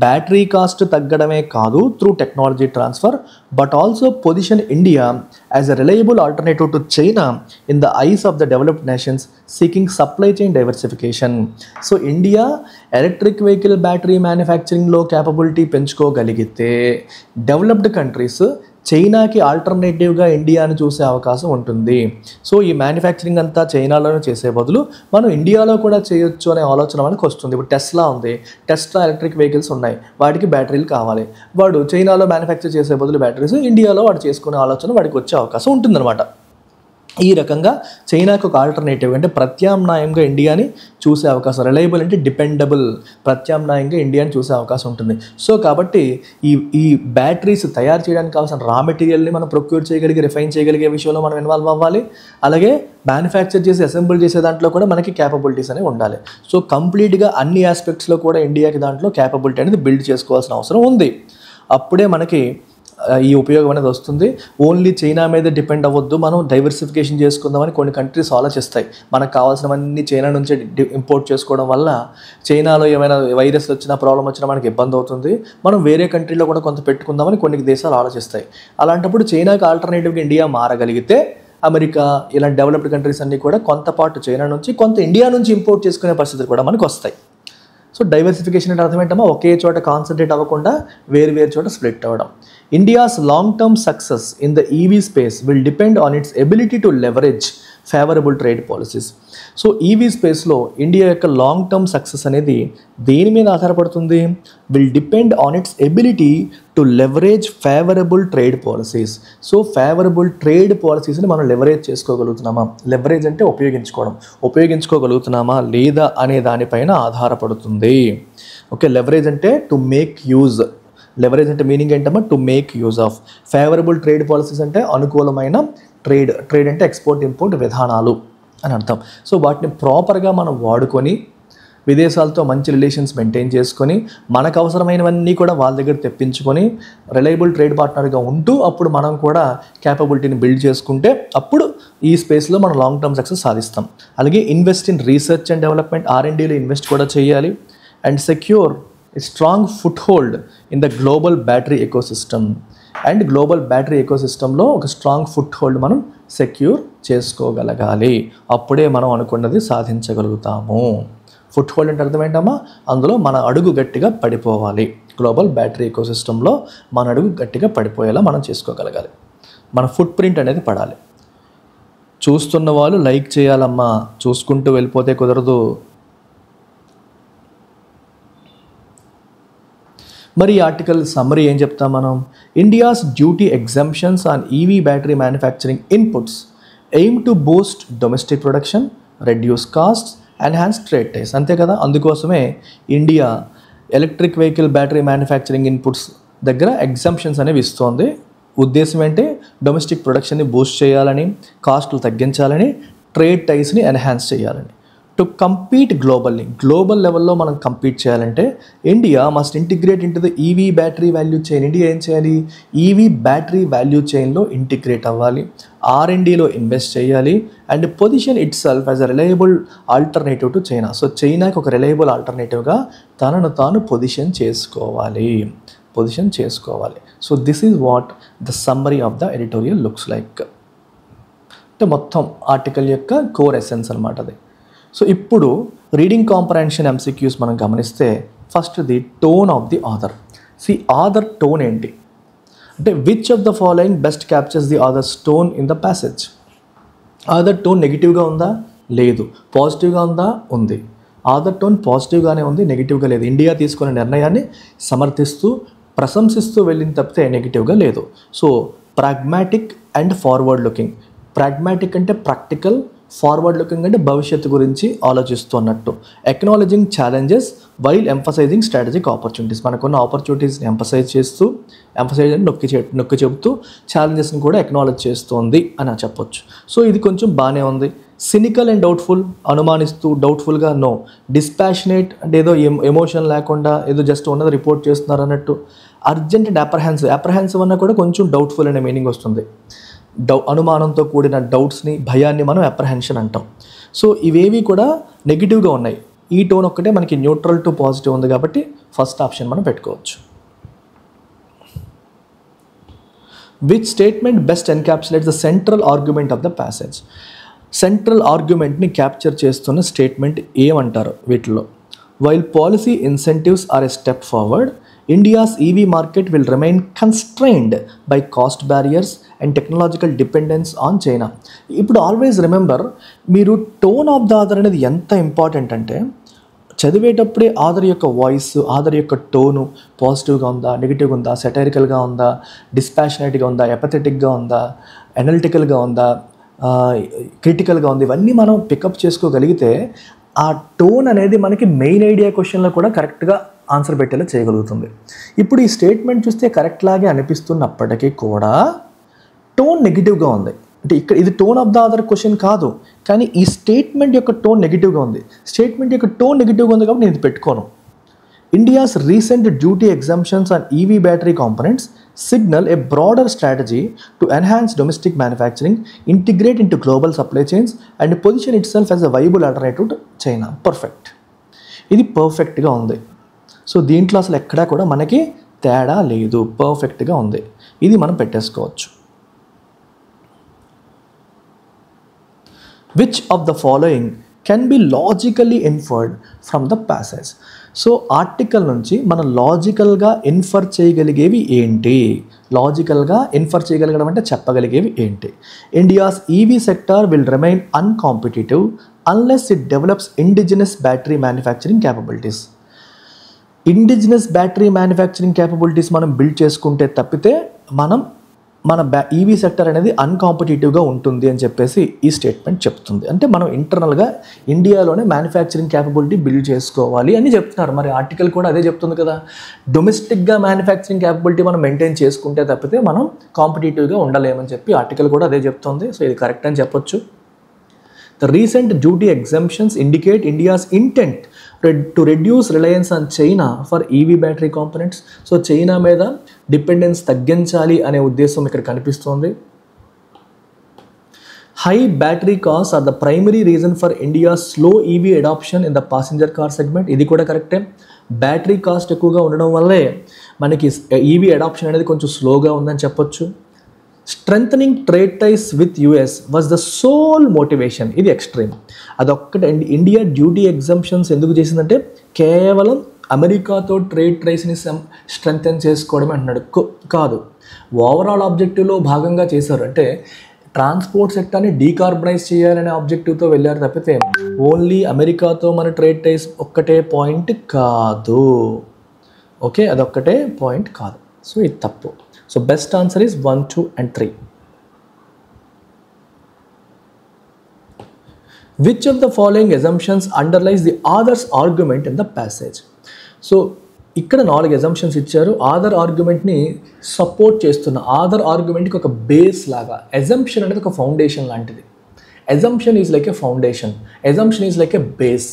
బ్యాటరీ కాస్ట్ తగ్గడమే కాదు through technology transfer, but also position India as a reliable alternative to China in the eyes of the developed nations seeking supply chain diversification. So India electric vehicle battery మ్యానుఫ్యాక్చరింగ్లో capability పెంచుకోగలిగితే developed countries చైనాకి ఆల్టర్నేటివ్గా ఇండియాని చూసే అవకాశం ఉంటుంది. So ఈ manufacturing అంతా చైనాలోనే చేసే బదులు మనం ఇండియాలో కూడా చేయొచ్చు అనే ఆలోచన మనకు వస్తుంది. ఇప్పుడు టెస్లా ఉంది, టెస్లా ఎలక్ట్రిక్ వెహికల్స్ ఉన్నాయి, వాటికి బ్యాటరీలు కావాలి, వాడు చైనాలో మ్యానుఫ్యాక్చర్ చేసే బదులు బ్యాటరీస్ ఇండియాలో వాడు చేసుకునే ఆలోచన వాడికి వచ్చే అవకాశం ఉంటుందన్నమాట. ఈ రకంగా చైనాకు ఒక ఆల్టర్నేటివ్ అంటే ప్రత్యామ్నాయంగా ఇండియాని చూసే అవకాశం, రిలయబుల్ అంటే డిపెండబుల్, ప్రత్యామ్నాయంగా ఇండియాని చూసే అవకాశం ఉంటుంది. సో కాబట్టి ఈ బ్యాటరీస్ తయారు చేయడానికి కావాల్సిన రా మెటీరియల్ని మనం ప్రొక్యూర్ చేయగలిగే, రిఫైన్ చేయగలిగే విషయంలో మనం ఇన్వాల్వ్ అవ్వాలి. అలాగే మ్యానుఫ్యాక్చర్ చేసి అసెంబుల్ చేసే దాంట్లో కూడా మనకి క్యాపబిలిటీస్ అనేవి ఉండాలి. సో కంప్లీట్గా అన్ని ఆస్పెక్ట్స్లో కూడా ఇండియాకి దాంట్లో క్యాపబిలిటీ అనేది బిల్డ్ చేసుకోవాల్సిన అవసరం ఉంది. అప్పుడే మనకి ఈ ఉపయోగం అనేది వస్తుంది. ఓన్లీ చైనా మీద డిపెండ్ అవ్వద్దు, మనం డైవర్సిఫికేషన్ చేసుకుందామని కొన్ని కంట్రీస్ ఆలోచిస్తాయి. మనకు కావాల్సినవన్నీ చైనా నుంచే ఇంపోర్ట్ చేసుకోవడం వల్ల చైనాలో ఏమైనా వైరస్ వచ్చినా, ప్రాబ్లం వచ్చినా మనకి ఇబ్బంది అవుతుంది, మనం వేరే కంట్రీలో కూడా కొంత పెట్టుకుందామని కొన్ని దేశాలు ఆలోచిస్తాయి. అలాంటప్పుడు చైనాకి ఆల్టర్నేటివ్గా ఇండియా మారగలిగితే అమెరికా ఇలాంటి డెవలప్డ్ కంట్రీస్ అన్నీ కూడా కొంత పాటు చైనా నుంచి, కొంత ఇండియా నుంచి ఇంపోర్ట్ చేసుకునే పరిస్థితులు కూడా మనకు వస్తాయి. సో డైవర్సిఫికేషన్ అంటే అర్థం ఏంటమ్మా, ఒకే చోట కాన్సన్ట్రేట్ అవ్వకుండా వేరు చోట స్ప్లిట్ అవ్వడం. India's long term success in the EV space will depend on its ability to leverage favourable trade policies. So EV స్పేస్లో ఇండియా యొక్క లాంగ్ టర్మ్ సక్సెస్ అనేది దేని మీద ఆధారపడుతుంది, will depend on its ability to leverage favourable trade policies. So favourable trade పాలసీస్ని మనం leverage చేసుకోగలుగుతున్నామా, leverage అంటే ఉపయోగించుకోగలుగుతున్నామా లేదా అనే దానిపైన ఆధారపడుతుంది. ఓకే, లెవరేజ్ అంటే టు మేక్ యూజ్, లెవరేజ్ అంటే మీనింగ్ ఏంటమ్మా, to make use of. Favourable trade policies అంటే అనుకూలమైన ట్రేడ్ అంటే ఎక్స్పోర్ట్ ఇంపోర్ట్ విధానాలు అని అర్థం. సో వాటిని ప్రాపర్గా మనం వాడుకొని విదేశాలతో మంచి రిలేషన్స్ మెయింటైన్ చేసుకొని మనకు అవసరమైనవన్నీ కూడా వాళ్ళ దగ్గర తెప్పించుకొని రిలయబుల్ ట్రేడ్ పార్ట్నర్గా ఉంటూ అప్పుడు మనం కూడా క్యాపబిలిటీని బిల్డ్ చేసుకుంటే అప్పుడు ఈ స్పేస్లో మనం లాంగ్ టర్మ్ సక్సెస్ సాధిస్తాం. అలాగే invest in research and development, R&Dలో ఇన్వెస్ట్ కూడా చేయాలి. And secure a strong foothold in the global battery ecosystem. And global battery ఎకోసిస్టంలో ఒక స్ట్రాంగ్ ఫుట్ హోల్డ్ మనం సెక్యూర్ చేసుకోగలగాలి. అప్పుడే మనం అనుకున్నది సాధించగలుగుతాము. ఫుట్ హోల్డ్ అంటే అర్థం ఏంటమ్మా, అందులో మన అడుగు గట్టిగా పడిపోవాలి. గ్లోబల్ బ్యాటరీ ఎకోసిస్టంలో మన అడుగు గట్టిగా పడిపోయేలా మనం చేసుకోగలగాలి. మన ఫుట్ ప్రింట్ అనేది పడాలి. చూస్తున్న వాళ్ళు లైక్ చేయాలమ్మా, చూసుకుంటూ వెళ్ళిపోతే కుదరదు. మరి ఈ ఆర్టికల్ సమ్మరీ ఏం చెప్తాం మనం, India's duty exemptions on EV battery manufacturing inputs aim to boost domestic production, reduce cost, enhance trade ties. అంతే కదా, అందుకోసమే India electric vehicle battery manufacturing inputs దగ్గర ఎగ్జంప్షన్స్ అనేవి ఇస్తోంది. ఉద్దేశం ఏంటి, డొమెస్టిక్ ప్రొడక్షన్ని బూస్ట్ చేయాలని, కాస్ట్లు తగ్గించాలని, ట్రేడ్ టైస్ని ఎన్హాన్స్ చేయాలని. టు కంపీట్ గ్లోబల్లీ, గ్లోబల్ లెవెల్లో మనం కంపీట్ చేయాలంటే India must integrate in to the EV battery value chain. India ఏం చేయాలి, ఈవీ బ్యాటరీ వాల్యూ చైన్లో ఇంటిగ్రేట్ అవ్వాలి, R&Dలో ఇన్వెస్ట్ చేయాలి, and position it self as a reliable alternative to China. So చైనాకి ఒక reliable ఆల్టర్నేటివ్గా తనను తాను పొజిషన్ చేసుకోవాలి. So this is what the summary of the editorial looks like. అంటే మొత్తం ఆర్టికల్ యొక్క కోర్ ఎసెన్స్ అనమాట అది. సో ఇప్పుడు రీడింగ్ కాంప్రహెన్షన్ MCQs మనం గమనిస్తే first the tone of the author. Author tone ఏంటి అంటే, which of the following best captures the authors tone in the passage. Author tone నెగిటివ్గా ఉందా, లేదు. పాజిటివ్గా ఉందా, ఉంది. ఆథర్ టోన్ పాజిటివ్గానే ఉంది, నెగిటివ్గా లేదు. ఇండియా తీసుకునే నిర్ణయాన్ని సమర్థిస్తూ ప్రశంసిస్తూ వెళ్ళిన తప్పితే నెగిటివ్గా లేదు. So pragmatic and forward looking. Pragmatic అంటే ప్రాక్టికల్, ఫార్వర్డ్ లుకింగ్ అంటే భవిష్యత్తు గురించి ఆలోచిస్తున్నట్టు. Acknowledging challenges while emphasising strategic opportunities. మనకున్న ఆపర్చునిటీస్ని ఎంఫసైజ్ అని నొక్కి చెబుతూ ఛాలెంజెస్ని కూడా ఎక్నాలజ్ చేస్తోంది అని చెప్పొచ్చు. సో ఇది కొంచెం బాగానే ఉంది. సినికల్ అండ్ డౌట్ఫుల్, అనుమానిస్తూ డౌట్ఫుల్గా నో. డిస్పాషనేట్ అంటే ఏదో ఎమోషన్ లేకుండా ఏదో జస్ట్ ఉన్నది రిపోర్ట్ చేస్తున్నారు అన్నట్టు. అర్జెంట్ అండ్ అప్రహెన్సివ్ అన్న కూడా కొంచెం డౌట్ఫుల్ అనే మీనింగ్ వస్తుంది. అనుమానంతో కూడిన డౌట్స్ని, భయాన్ని మనం అప్రహెన్షన్ అంటాం. సో ఇవేవి కూడా నెగిటివ్గా ఉన్నాయి. ఈ టోన్ ఒక్కటే మనకి న్యూట్రల్ టు పాజిటివ్ ఉంది కాబట్టి ఫస్ట్ ఆప్షన్ మనం పెట్టుకోవచ్చు. Which statement best encapsulates the central argument of the passage? Central ఆర్గ్యుమెంట్ని క్యాప్చర్ చేస్తున్న స్టేట్మెంట్ ఏమంటారు వీటిలో? While policy incentives are a step forward, India's EV market will remain constrained by cost barriers and technological dependence on China. ఇప్పుడు always remember, మీరు tone of the author అనేది ఎంత important అంటే, చదివేటప్పుడే author యొక్క voice, author యొక్క tone పాజిటివ్గా ఉందా, నెగిటివ్గా ఉందా, సెటైరికల్గా ఉందా, డిస్పాషనేట్గా ఉందా, ఎపథెటిక్గా ఉందా, అనలిటికల్గా ఉందా, క్రిటికల్గా ఉంది, ఇవన్నీ మనం పికప్ చేసుకోగలిగితే ఆ టోన్ అనేది మనకి మెయిన్ ఐడియా క్వశ్చన్లో కూడా కరెక్ట్గా ఆన్సర్ పెట్టేలా చేయగలుగుతుంది. ఇప్పుడు ఈ స్టేట్మెంట్ చూస్తే కరెక్ట్ లాగే అనిపిస్తున్నప్పటికీ కూడా టోన్ నెగిటివ్గా ఉంది. అంటే ఇక్కడ ఇది tone of the other question కాదు, కానీ ఈ స్టేట్మెంట్ యొక్క టోన్ నెగిటివ్గా ఉంది. స్టేట్మెంట్ యొక్క టోన్ నెగిటివ్గా ఉంది కాబట్టి నేను ఇది పెట్టుకోను. India's recent duty exemptions on EV battery components signal A broader strategy to enhance domestic manufacturing, integrate into global supply chains and position it self as a viable alternative to China. Perfect, ఇది పర్ఫెక్ట్గా ఉంది. So దీంట్లో అసలు ఎక్కడా కూడా మనకి తేడా లేదు, పర్ఫెక్ట్గా ఉంది. ఇది మనం పెట్టేసుకోవచ్చు. Which of the following can be logically inferred from the passage? So article నుంచి మనం లాజికల్గా ఇన్ఫర్ చేయగలిగేవి ఏంటి? లాజికల్గా ఇన్ఫర్ చేయగలగడం అంటే చెప్పగలిగేవి ఏంటి? India's EV sector will remain uncompetitive unless it develops indigenous battery manufacturing capabilities. Indigenous battery manufacturing capabilities మనం build చేసుకుంటే తప్పితే మన ఈవీ సెక్టర్ అనేది అన్కాంపిటేటివ్గా ఉంటుంది అని చెప్పేసి ఈ స్టేట్మెంట్ చెప్తుంది. అంటే మనం ఇంటర్నల్గా ఇండియాలోనే మ్యానుఫ్యాక్చరింగ్ క్యాపబిలిటీ బిల్డ్ చేసుకోవాలి అని చెప్తున్నారు. మరి ఆర్టికల్ కూడా అదే చెప్తుంది కదా. డొమెస్టిక్గా మ్యానుఫ్యాక్చరింగ్ క్యాపబిలిటీ మనం మెయింటైన్ చేసుకుంటే తప్పితే మనం కాంపిటేటివ్గా ఉండలేమని చెప్పి ఆర్టికల్ కూడా అదే చెప్తుంది. సో ఇది కరెక్ట్ అని చెప్పొచ్చు. The recent duty exemptions indicate India's intent to reduce reliance on China for EV battery components. So China మీద డిపెండెన్స్ తగ్గించాలి అనే ఉద్దేశం ఇక్కడ కనిపిస్తోంది. High battery costs are the primary reason for India's slow EV adoption in the passenger car segment. ఇది కూడా కరెక్టే. Battery cost ఎక్కువగా ఉండడం వల్లే మనకి ఈవీ అడాప్షన్ అనేది కొంచెం స్లోగా ఉందని చెప్పొచ్చు. Strengthening trade ties with US was the sole motivation. ఇది ఎక్స్ట్రీమ్. అదొక్కటే. ఇండియా డ్యూటీ ఎగ్జంప్షన్స్ ఎందుకు చేసిందంటే కేవలం అమెరికాతో ట్రేడ్ ట్రైస్ని స్ట్రెంథన్ చేసుకోవడమే అంటున్నాడు. కాదు, ఓవరాల్ ఆబ్జెక్టివ్లో భాగంగా చేశారు. అంటే ట్రాన్స్పోర్ట్ సెక్టార్ని డీకార్బనైజ్ చేయాలనే ఆబ్జెక్టివ్తో వెళ్ళారు తప్పితే ఓన్లీ అమెరికాతో మన ట్రేడ్ టైస్ ఒక్కటే పాయింట్ కాదు. ఓకే, అదొక్కటే పాయింట్ కాదు. సో ఇది తప్పు. So best answer is 1, 2 and 3. Which of the following assumptions underlies the author's argument in the passage? So ఇక్కడ 4 assumptions ఇచ్చారు. ఆథర్ ఆర్గ్యుమెంట్ని సపోర్ట్ చేస్తున్న ఆథర్ ఆర్గ్యుమెంట్కి ఒక బేస్ లాగా. assumption అనేది ఒక ఫౌండేషన్ లాంటిది. assumption is like a foundation. assumption is like a base.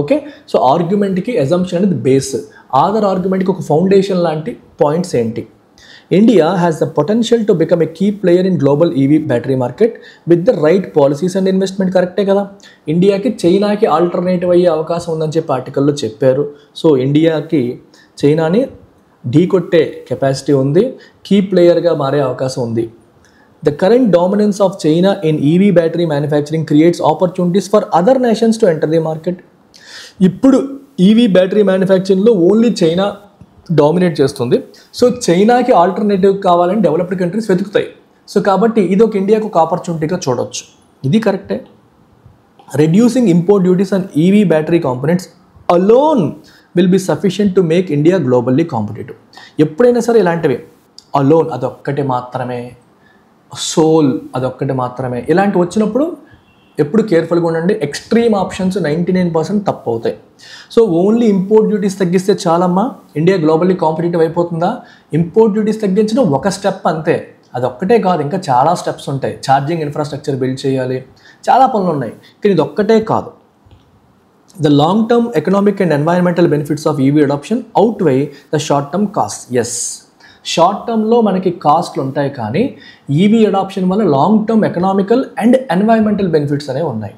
Okay, so ఆర్గ్యుమెంట్కి assumption అనేది బేస్. ఆథర్ ఆర్గ్యుమెంట్కి ఒక ఫౌండేషన్ లాంటి పాయింట్స్ ఏంటి? India has the potential to become a key player in global EV battery market with the right policies and investment. కరెక్టే కదా. ఇండియాకి చైనాకి ఆల్టర్నేటివ్ అయ్యే అవకాశం ఉందని చెప్పి ఆర్టికల్లో చెప్పారు. సో ఇండియాకి చైనాని ఢీకొట్టే కెపాసిటీ ఉంది, కీ ప్లేయర్గా మారే అవకాశం ఉంది. The current dominance of China in EV battery manufacturing creates opportunities for other nations to enter the market. ఇప్పుడు ఈవీ బ్యాటరీ మ్యానుఫ్యాక్చరింగ్లో ఓన్లీ చైనా డామినేట్ చేస్తుంది. సో చైనాకి ఆల్టర్నేటివ్ కావాలని డెవలప్డ్ కంట్రీస్ వెతుకుతాయి. సో కాబట్టి ఇది ఒక ఇండియాకు ఒక ఆపర్చునిటీగా చూడవచ్చు. ఇది కరెక్టే. Reducing import duties on EV battery components alone will be sufficient to make India globally competitive. ఎప్పుడైనా సరే ఇలాంటివి అలోన్ అదొక్కటి మాత్రమే, సోల్ అదొక్కటి మాత్రమే, ఇలాంటివి వచ్చినప్పుడు ఎప్పుడు కేర్ఫుల్గా ఉండండి. ఎక్స్ట్రీమ్ ఆప్షన్స్ 99% తప్పు అవుతాయి. సో ఓన్లీ ఇంపోర్ట్ డ్యూటీస్ తగ్గిస్తే చాలమ్మా ఇండియా గ్లోబల్లీ కాంపిటేటివ్ అయిపోతుందా? ఇంపోర్ట్ డ్యూటీస్ తగ్గించడం ఒక స్టెప్ అంతే. అదొక్కటే కాదు, ఇంకా చాలా స్టెప్స్ ఉంటాయి. ఛార్జింగ్ ఇన్ఫ్రాస్ట్రక్చర్ బిల్డ్ చేయాలి, చాలా పనులు ఉన్నాయి. కానీ ఇది ఒక్కటే కాదు. The long-term economic and environmental benefits of EV adoption outweigh the short-term costs. Yes, short టర్మ్లో మనకి కాస్ట్లు ఉంటాయి, కానీ ఈవీ అడాప్షన్ వల్ల long term economical and environmental benefits అనేవి ఉన్నాయి.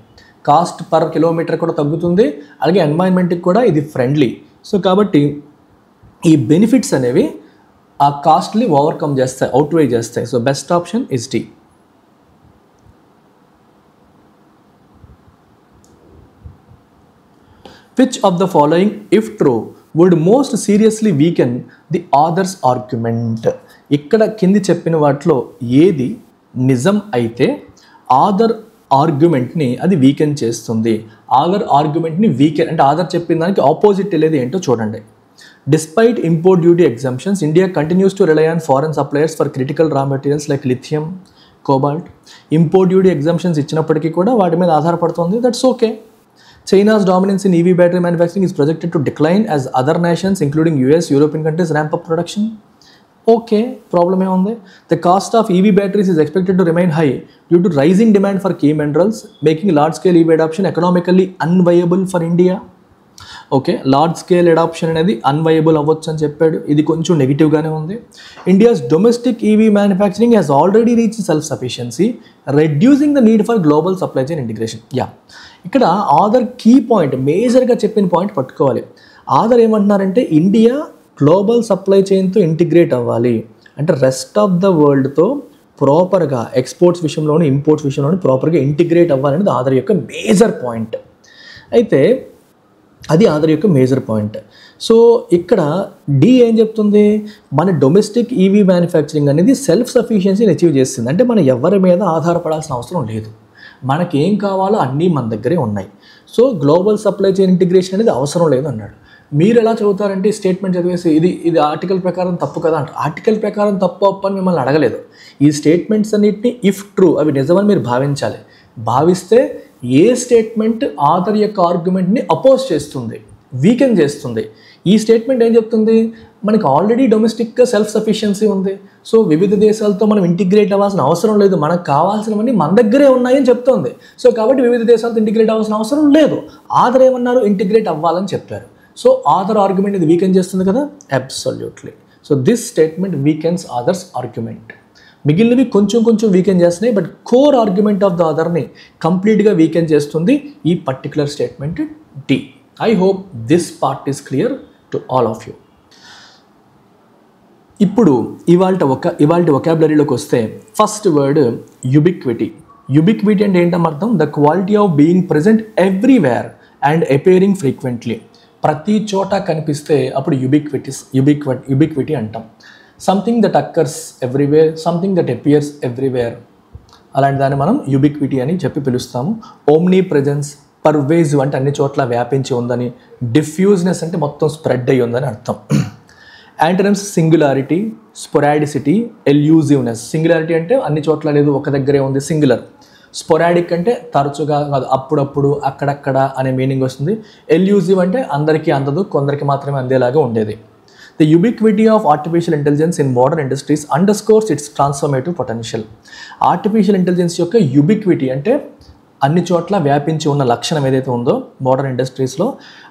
కాస్ట్ పర్ కిలోమీటర్ కూడా తగ్గుతుంది, అలాగే ఎన్వైరన్మెంట్కి కూడా ఇది ఫ్రెండ్లీ. సో కాబట్టి ఈ బెనిఫిట్స్ అనేవి ఆ కాస్ట్ని ఓవర్కమ్ చేస్తాయి, అవుట్వే చేస్తాయి. So best option is D. Which of the following, if true, would most seriously weaken the author's argument? ఇక్కడ కింది చెప్పిన వాటిలో ఏది నిజం అయితే ఆథర్ ఆర్గ్యుమెంట్ని అది వీకెన్ చేస్తుంది? ఆథర్ ఆర్గ్యుమెంట్ని వీకెన్ అంటే ఆథర్ చెప్పిన దానికి ఆపోజిట్ వెళ్ళేది ఏంటో చూడండి. Despite import duty exemptions, India continues to rely on foreign suppliers for critical raw materials like lithium, cobalt. Import duty exemptions ఇచ్చినప్పటికీ కూడా వాటి మీద ఆధారపడుతుంది. That's okay. China's dominance in EV battery manufacturing is projected to decline as other nations, including US, European countries, ramp up production. Okay, problem ఏ ఉంది? The cost of EV batteries is expected to remain high due to rising demand for key minerals, making large-scale EV adoption economically unviable for India. Okay, large scale adoption అనేది unviable అవ్వచ్చు అని చెప్పాడు. ఇది కొంచెం నెగిటివ్గానే ఉంది. India's domestic EV manufacturing has already reach self sufficiency, reducing the need for global supply chain integration. ఇక్కడ author key point, మేజర్గా చెప్పిన పాయింట్ పట్టుకోవాలి. ఆథర్ ఏమంటున్నారంటే ఇండియా గ్లోబల్ సప్లై చైన్తో ఇంటిగ్రేట్ అవ్వాలి అంటే రెస్ట్ ఆఫ్ ద వరల్డ్తో ప్రాపర్గా ఎక్స్పోర్ట్స్ విషయంలోని ఇంపోర్ట్స్ విషయంలోని ప్రాపర్గా ఇంటిగ్రేట్ అవ్వాలనేది ఆథర్ యొక్క మేజర్ పాయింట్. అయితే అది ఆథర్ యొక్క మేజర్ పాయింట్. సో ఇక్కడ డి ఏం చెప్తుంది? మన డొమెస్టిక్ ఈవీ మ్యానుఫ్యాక్చరింగ్ అనేది సెల్ఫ్ సఫిషియన్సీని అచీవ్ చేస్తుంది. అంటే మనం ఎవరి మీద ఆధారపడాల్సిన అవసరం లేదు, మనకి ఏం కావాలో అన్నీ మన దగ్గరే ఉన్నాయి. So global supply chain integration అనేది అవసరం లేదు అన్నాడు. మీరు ఎలా చదువుతారంటే ఈ స్టేట్మెంట్ చదివేసి ఇది ఆర్టికల్ ప్రకారం తప్పు కదా అంటారు. ఆర్టికల్ ప్రకారం తప్పు అప్పు అని మిమ్మల్ని అడగలేదు. ఈ స్టేట్మెంట్స్ అన్నిటిని ఇఫ్ ట్రూ అవి నిజమని మీరు భావించాలి. భావిస్తే ఏ స్టేట్మెంట్ ఆథర్ యొక్క ఆర్గ్యుమెంట్ని అపోజ్ చేస్తుంది, వీకెన్ చేస్తుంది. ఈ స్టేట్మెంట్ ఏం చెప్తుంది? మనకి ఆల్రెడీ డొమెస్టిక్గా సెల్ఫ్ సఫిషియన్సీ ఉంది, సో వివిధ దేశాలతో మనం ఇంటిగ్రేట్ అవ్వాల్సిన అవసరం లేదు, మనకు కావాల్సినవన్నీ మన దగ్గరే ఉన్నాయని చెప్తోంది. సో కాబట్టి వివిధ దేశాలతో ఇంటిగ్రేట్ అవ్వాల్సిన అవసరం లేదు. ఆథర్ ఏమన్నారు? ఇంటిగ్రేట్ అవ్వాలని చెప్పారు. సో ఆథర్ ఆర్గ్యుమెంట్ ఇది వీకెన్ చేస్తుంది కదా? Absolutely. So this statement weakens author's argument. మిగిలినవి కొంచెం కొంచెం వీకెన్ చేస్తున్నాయి, but core argument of the అదర్ని కంప్లీట్గా వీకెన్ చేస్తుంది ఈ particular statement D. I hope this part is clear to all of you. ఇప్పుడు ఇవాళ వొకాబులరీలోకి వస్తే ఫస్ట్ వర్డ్ యుబిక్విటీ. యుబిక్విటీ అంటే ఏంటో అర్థం? The quality of being present everywhere and appearing frequently. ప్రతి చోట కనిపిస్తే అప్పుడు యుబిక్విటీ అంటాం. Something that occurs everywhere, something that appears everywhere, అలాంటి దాన్ని మనం యుబిక్విటీ అని చెప్పి పిలుస్తాము. ఓమ్నీ ప్రెజెన్స్, పర్వేజివ్ అంటే అన్ని చోట్ల వ్యాపించి ఉందని, డిఫ్యూజ్నెస్ అంటే మొత్తం స్ప్రెడ్ అయ్యి ఉందని అర్థం. Antonyms singularity, sporadicity, elusiveness. Singularity అంటే అన్ని చోట్ల లేదు, ఒక దగ్గరే ఉంది, సింగులర్. స్పొరాడిక్ అంటే తరచుగా కాదు, అప్పుడప్పుడు, అక్కడక్కడ అనే మీనింగ్ వస్తుంది. ఎల్యూజివ్ అంటే అందరికీ అందదు, కొందరికి మాత్రమే అందేలాగా ఉండేది. The ubiquity of artificial intelligence in modern industries underscores its transformative potential. Artificial intelligence యొక్క ubiquity అంటే అన్ని చోట్ల వ్యాపించి ఉన్న లక్షణం ఏదైతే ఉందో మోడర్న్ ఇండస్ట్రీస్లో,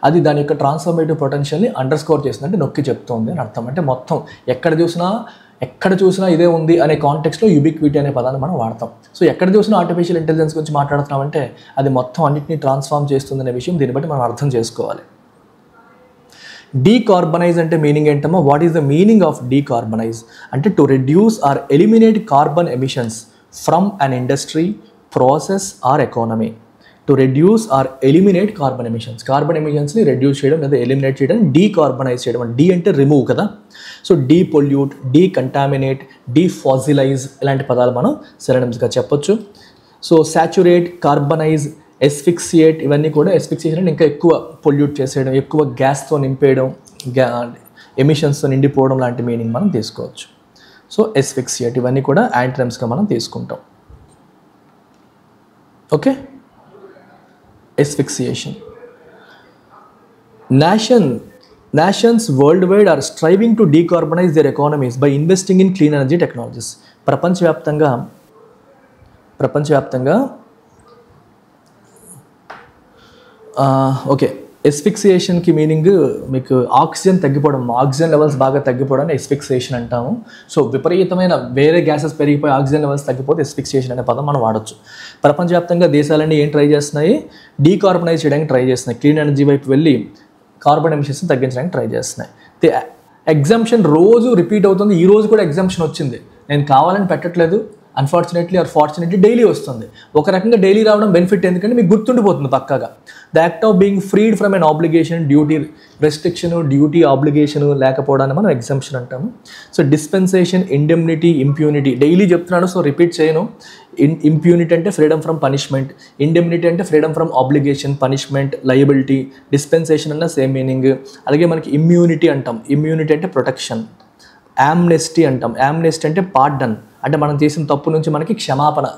అది దాని యొక్క ట్రాన్స్ఫర్మేటివ్ పొటెన్షియల్ని అండర్స్కోర్ చేస్తుంది, అంటే నొక్కి చెప్తుంది అని అర్థం. అంటే మొత్తం ఎక్కడ చూసినా ఇదే ఉంది అనే కాంటెక్స్లో యుబిక్విటీ అనే పదాన్ని మనం వాడతాం. సో ఎక్కడ చూసినా ఆర్టిఫిషియల్ ఇంటెలిజెన్స్ గురించి మాట్లాడుతున్నామంటే అది మొత్తం అన్నింటినీ ట్రాన్స్ఫార్మ్ చేస్తుంది అనే విషయం దీన్ని బట్టి మనం అర్థం చేసుకోవాలి. డీకార్బనైజ్ అంటే మీనింగ్ ఏంటమ్మా? What is the meaning of decarbonise అంటే to reduce or eliminate carbon emissions from an industry, process or economy. To reduce or eliminate carbon emissions, carbon ఎమిషన్స్ని రెడ్యూస్ చేయడం లేదా ఎలిమినేట్ చేయడం డీకార్బనైజ్ చేయడం. డీ అంటే remove కదా. So డీపొల్యూట్, డీకంటామినేట్, డీఫాజిలైజ్ ఇలాంటి పదాలు మనం సినోనిమ్స్గా చెప్పొచ్చు. సో సాచురేట్, కార్బనైజ్, ఎస్ఫిక్సియేట్, ఇవన్నీ కూడా ఎస్ఫిక్సియేషన్ ఇంకా ఎక్కువ పొల్యూట్ చేసేయడం, ఎక్కువ గ్యాస్తో నింపేయడం, ఎమిషన్స్తో నిండిపోవడం లాంటి మీనింగ్ మనం తీసుకోవచ్చు. సో ఎస్ఫిక్సియేట్ ఇవన్నీ కూడా యాంటనమ్స్గా మనం తీసుకుంటాం. Okay, ఎస్ఫిక్సియేషన్. Nations worldwide are striving to decarbonize their economies by investing in clean energy technologies. ప్రపంచవ్యాప్తంగా ఓకే, ఎస్ఫిక్సియేషన్కి మీనింగ్ మీకు ఆక్సిజన్ తగ్గిపోవడం, ఆక్సిజన్ లెవెల్స్ బాగా తగ్గిపోవడాన్ని ఎస్ఫిక్సియేషన్ అంటాము. సో విపరీతమైన వేరే గ్యాసెస్ పెరిగిపోయి ఆక్సిజన్ లెవెల్స్ తగ్గిపోతే ఎస్ఫిక్సియేషన్ అనే పదం మనం వాడచ్చు. ప్రపంచవ్యాప్తంగా దేశాలన్నీ ఏం ట్రై చేస్తున్నాయి? డీకార్బనైజ్ చేయడానికి ట్రై చేస్తున్నాయి. క్లీన్ ఎనర్జీ వైపు వెళ్ళి కార్బన్ ఎమిషన్స్ తగ్గించడానికి ట్రై చేస్తున్నాయి. ఎగ్జామ్షన్ రోజు రిపీట్ అవుతుంది. ఈ రోజు కూడా ఎగ్జామ్షన్ వచ్చింది. నేను కావాలని పెట్టట్లేదు, అన్ఫార్చునేట్లీ ఆర్ ఫార్చునేట్లీ డైలీ వస్తుంది. ఒక రకంగా డైలీ రావడం బెనిఫిట్, ఎందుకంటే మీకు గుర్తుండిపోతుంది పక్కాగా. The act of being freed from an obligation, duty restriction, duty obligation లేకపోవడాన్ని మనం ఎగ్జంప్షన్ అంటాము. So dispensation, indemnity, impunity daily చెప్తున్నాను, సో రిపీట్ చేయను. ఇంప్యూనిటీ అంటే ఫ్రీడమ్ ఫ్రమ్ పనిష్మెంట్, ఇండెమ్నిటీ అంటే freedom from obligation, punishment, liability. Dispensation అన్న same meaning. అలాగే మనకి ఇమ్యూనిటీ అంటాం. ఇమ్యూనిటీ అంటే ప్రొటెక్షన్. యామ్నెస్టీ అంటాం. యామ్నెస్టీ అంటే పార్డన్, అంటే మనం చేసిన తప్పు నుంచి మనకి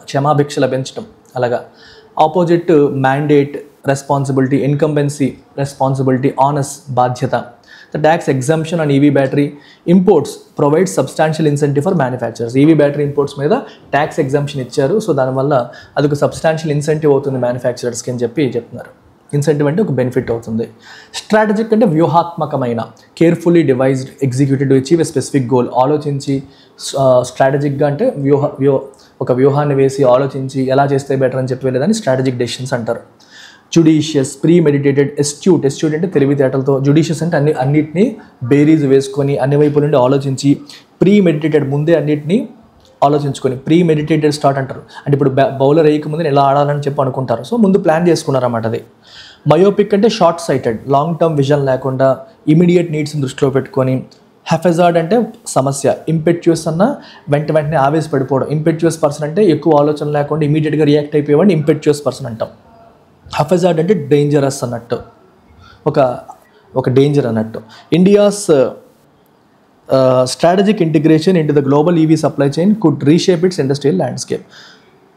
క్షమాభిక్ష లభించడం. అలాగా opposite mandate, responsibility, incumbency, responsibility, onus, బాధ్యత. The tax exemption on EV battery imports provide substantial incentive for manufacturers. EV battery imports మీద ట్యాక్స్ ఎగ్జంప్షన్ ఇచ్చారు. సో దానివల్ల అదొక సబ్స్టాన్షియల్ ఇన్సెంటివ్ అవుతుంది మ్యానుఫ్యాక్చరర్స్కి అని చెప్తున్నారు. ఇన్సెంటివ్ అంటే ఒక బెనిఫిట్ అవుతుంది. స్ట్రాటజిక్ అంటే వ్యూహాత్మకమైన, carefully devised, executed to achieve a specific goal. ఆలోచించి, స్ట్రాటజిక్గా అంటే ఒక వ్యూహాన్ని వేసి ఆలోచించి ఎలా చేస్తే బెటర్ అని చెప్పి వెళ్ళేదాన్ని స్ట్రాటజిక్ డెసిషన్స్ అంటారు. జుడిషియస్, ప్రీ మెడిటేటెడ్, ఎస్ట్యూట్ అంటే తెలివితేటలతో, జుడిషియస్ అంటే అన్నిటినీ బేరీజ్ వేసుకొని అన్ని వైపుల నుండి ఆలోచించి, ప్రీ మెడిటేటెడ్ ముందే అన్నిటినీ ఆలోచించుకొని, ప్రీ మెడిటేటెడ్ స్టార్ట్ అంటారు. అంటే ఇప్పుడు బౌలర్ వేయకముందు ఎలా ఆడాలని చెప్పి అనుకుంటారు, సో ముందు ప్లాన్ చేసుకున్నారు అన్నమాట. అది మయోపిక్ అంటే short sighted, long term vision లేకుండా ఇమీడియట్ నీడ్స్ని దృష్టిలో పెట్టుకొని. హెఫెజార్డ్ అంటే సమస్య. ఇంపెట్యూస్ అన్న వెంటనే ఆవేశపడిపోవడం. ఇంపెట్యూస్ పర్సన్ అంటే ఎక్కువ ఆలోచన లేకుండా ఇమీడియట్గా రియాక్ట్ అయిపోయేవాడిని ఇంపెట్యూస్ పర్సన్ అంటాం. హెఫెజార్డ్ అంటే డేంజరస్ అన్నట్టు, ఒక డేంజర్ అన్నట్టు. India's strategic integration into the global EV supply chain could reshape its industrial landscape.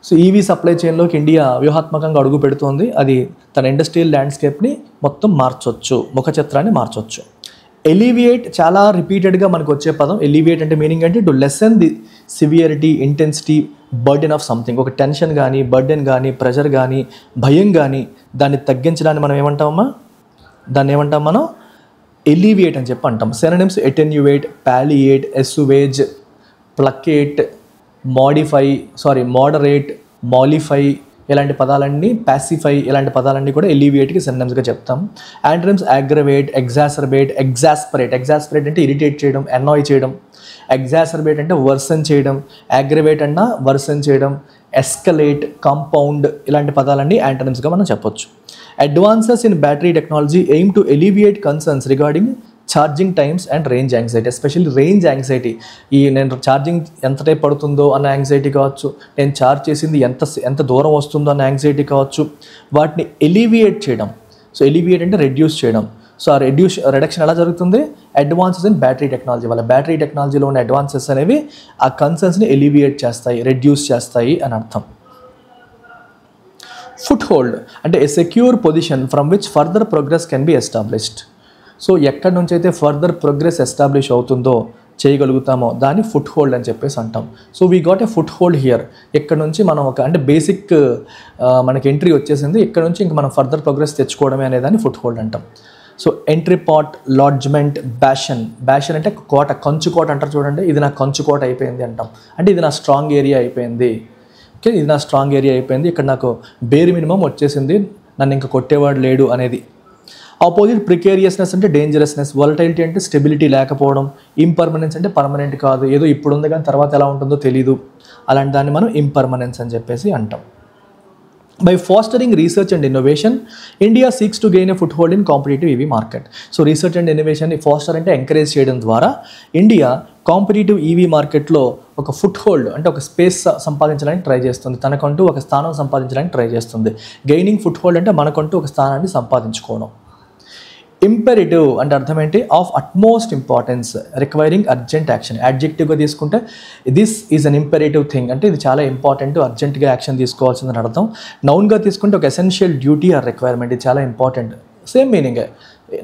So EV supply చైన్లోకి ఇండియా వ్యూహాత్మకంగా అడుగు పెడుతోంది. అది తన ఇండస్ట్రియల్ ల్యాండ్స్కేప్ని మొత్తం మార్చొచ్చు, ముఖచిత్రాన్ని మార్చొచ్చు. ఎలివియేట్ చాలా రిపీటెడ్గా మనకు వచ్చే పదం. ఎలివియేట్ అంటే మీనింగ్ అంటే to lesson the severity, intensity, burden of something. ఒక టెన్షన్ కానీ, బర్డెన్ కానీ, ప్రెషర్ కానీ, భయం కానీ దాన్ని తగ్గించడాన్ని మనం ఏమంటాం మనం ఎలివియేట్ అని చెప్పి అంటాం. సినోనిమ్స్ ఎటెన్యువేట్, పాలియేట్, ఎస్సువేజ్, ప్లకేట్, మోడరేట్, మాలిఫై ఇలాంటి పదాలన్నీ, పాసిఫై ఇలాంటి పదాలన్నీ కూడా ఎలివియేట్కి సినోనిమ్స్గా చెప్తాం. యాంటోనిమ్స్ అగ్రవేట్, ఎగ్జాసర్బేట్, ఎగ్జాస్పరేట్ అంటే ఇరిటేట్ చేయడం, అనాయ్ చేయడం. ఎగ్జాసర్బేట్ అంటే వర్సన్ చేయడం, అగ్రవేట్ అన్నా వర్సన్ చేయడం. ఎస్కలేట్, కాంపౌండ్ ఇలాంటి పదాలన్నీ యాంటోనిమ్స్గా మనం చెప్పొచ్చు. Advances in battery technology aim to alleviate concerns regarding charging times and range anxiety, especially range anxiety. నేను ఛార్జింగ్ ఎంత టైం పడుతుందో అన్న యాంగ్జైటీ కావచ్చు, నేను ఛార్జ్ చేసింది ఎంత దూరం వస్తుందో అన్న యాంగ్జైటీ కావచ్చు, వాటిని ఎలివియేట్ చేయడం. సో ఎలివియేట్ అంటే రెడ్యూస్ చేయడం. సో ఆ రిడక్షన్ ఎలా జరుగుతుంది? అడ్వాన్సెస్ ఇన్ బ్యాటరీ టెక్నాలజీ వల్ల. బ్యాటరీ టెక్నాలజీలో ఉన్న అడ్వాన్సెస్ అనేవి ఆ కన్సర్న్స్ని ఎలివియేట్ చేస్తాయి, రెడ్యూస్ చేస్తాయి అని అర్థం. ఫుట్ హోల్డ్ అంటే a secure position from which further progress can be established. So ఎక్కడి నుంచి అయితే ఫర్దర్ ప్రోగ్రెస్ ఎస్టాబ్లిష్ అవుతుందో, చేయగలుగుతామో దాన్ని ఫుట్ హోల్డ్ అని చెప్పేసి అంటాం. So we got a foot hold here. ఇక్కడ నుంచి మనం అంటే బేసిక్ మనకి ఎంట్రీ వచ్చేసింది. ఇక్కడ నుంచి ఇంక మనం ఫర్దర్ ప్రోగ్రెస్ తెచ్చుకోవడమే అనేదాన్ని ఫుట్ హోల్డ్ అంటాం. సో ఎంట్రీ పాట్, లాడ్జ్మెంట్, బ్యాషన్ అంటే కోట, కంచు కోట అంటారు చూడండి. ఇది నా కంచు కోట అయిపోయింది అంటాం. అంటే ఇది నా స్ట్రాంగ్ ఏరియా అయిపోయింది. ఓకే, ఇది నా స్ట్రాంగ్ ఏరియా అయిపోయింది, ఇక్కడ నాకు బేర్ మినిమం వచ్చేసింది, నన్ను ఇంకా కొట్టేవాడు లేడు అనేది. ఆపోజిట్ ప్రికేరియస్నెస్ అంటే డేంజరస్నెస్, వొలటైలిటీ అంటే స్టెబిలిటీ లేకపోవడం, ఇంపర్మనెన్స్ అంటే పర్మనెంట్ కాదు, ఏదో ఇప్పుడు ఉంది కానీ తర్వాత ఎలా ఉంటుందో తెలీదు, అలాంటి దాన్ని మనం ఇంపర్మనెన్స్ అని చెప్పేసి అంటాం. By fostering research and innovation, India seeks to gain a foothold in competitive EV market. So research and innovation foster అంటే ఎంకరేజ్ చేయడం ద్వారా ఇండియా కాంపిటేటివ్ ఈవీ మార్కెట్లో ఒక ఫుట్ హోల్డ్ అంటే ఒక స్పేస్ సంపాదించడానికి ట్రై చేస్తుంది, తనకంటూ ఒక స్థానం సంపాదించడానికి ట్రై చేస్తుంది. గెయినింగ్ ఫుట్ హోల్డ్ అంటే మనకంటూ ఒక స్థానాన్ని సంపాదించుకోవడం. ఇంపెరిటివ్ అంటే అర్థం ఏంటి? Of utmost importance, requiring urgent action. యాడ్జెక్టివ్గా తీసుకుంటే this is an imperative thing అంటే ఇది చాలా ఇంపార్టెంట్, అర్జెంట్గా యాక్షన్ తీసుకోవాల్సిందని అర్థం. నౌన్గా తీసుకుంటే ఒక ఎసెన్షియల్ డ్యూటీ ఆర్ రిక్వైర్మెంట్, ఇది చాలా ఇంపార్టెంట్, సేమ్ మీనింగే.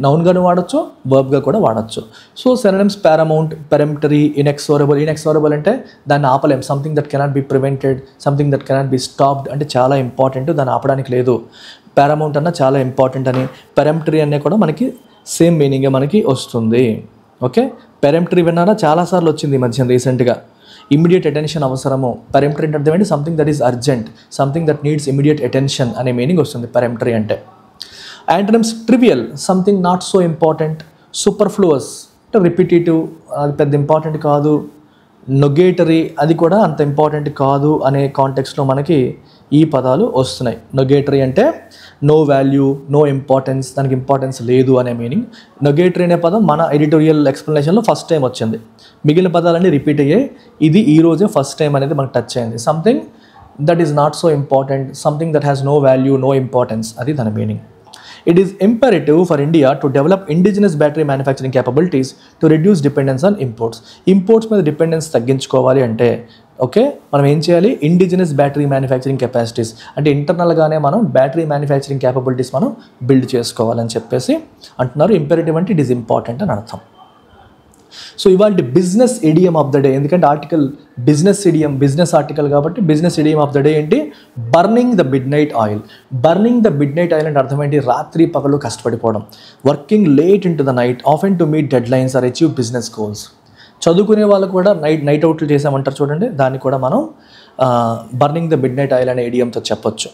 నౌన్గాను వాడచ్చు, వర్బ్గా కూడా వాడచ్చు. So synonyms paramount, peremptory, inexorable. Inexorable అంటే దాన్ని ఆపలేం, something that cannot be prevented, something that cannot be stopped అంటే చాలా ఇంపార్టెంట్, దాన్ని ఆపడానికి లేదు. పారమౌంట్ అన్న చాలా ఇంపార్టెంట్ అని, పెరంప్టరీ అనే కూడా మనకి సేమ్ మీనింగే మనకి వస్తుంది. ఓకే, పెరంప్టరీ విన్నారా, చాలాసార్లు వచ్చింది ఈ మధ్య రీసెంట్గా. ఇమీడియట్ అటెన్షన్ అవసరము. పెరంప్టరీ అంటే అర్థం ఏంటి, something that is urgent, something that needs immediate attention అనే మీనింగ్ వస్తుంది పెరంప్టరీ అంటే. Antonyms trivial, something not so important. Superfluous అంటే రిపిటేటివ్, అది పెద్ద ఇంపార్టెంట్ కాదు. నొగేటరీ, అది కూడా అంత ఇంపార్టెంట్ కాదు అనే కాంటెక్స్లో మనకి ఈ పదాలు వస్తున్నాయి. నొగేటరీ అంటే నో వాల్యూ, నో ఇంపార్టెన్స్, దానికి ఇంపార్టెన్స్ లేదు అనే మీనింగ్. నొగేటరీ అనే పదం మన ఎడిటోరియల్ ఎక్స్ప్లెనేషన్లో ఫస్ట్ టైం వచ్చింది, మిగిలిన పదాలన్నీ రిపీట్ అయ్యాయి, ఇది ఈరోజే ఫస్ట్ టైం అనేది మనకు టచ్ అయింది. Something that is not so important, something that has no value, no importance, అది దాని meaning. It is imperative for India to develop indigenous battery manufacturing capabilities to reduce dependence on imports. Imports మీద dependence తగ్గించుకోవాలి అంటే okay, మనం ఏం చేయాలి, indigenous battery manufacturing capacities అంటే ఇంటర్నల్గానే మనం బ్యాటరీ మ్యానుఫ్యాక్చరింగ్ క్యాపబిలిటీస్ మనం బిల్డ్ చేసుకోవాలని చెప్పేసి అంటున్నారు. ఇంపెరేటివ్ అంటే ఇట్ ఈస్ ఇంపార్టెంట్ అని అర్థం. సో ఇవాళ business idiom of the day, ఎందుకంటే article business idiom, business article కాబట్టి business idiom of the day ఏంటి, burning the midnight oil. Burning the midnight oil అంటే అర్థం ఏంటి, రాత్రి పగలు కష్టపడిపోవడం. Working late into the night often to meet deadlines or achieve business goals. చదువుకునే వాళ్ళు కూడా నైట్ అవుట్లు చేసామంటారు చూడండి, దాన్ని కూడా మనం burning the midnight oil అనే ఇడియంతో చెప్పొచ్చు.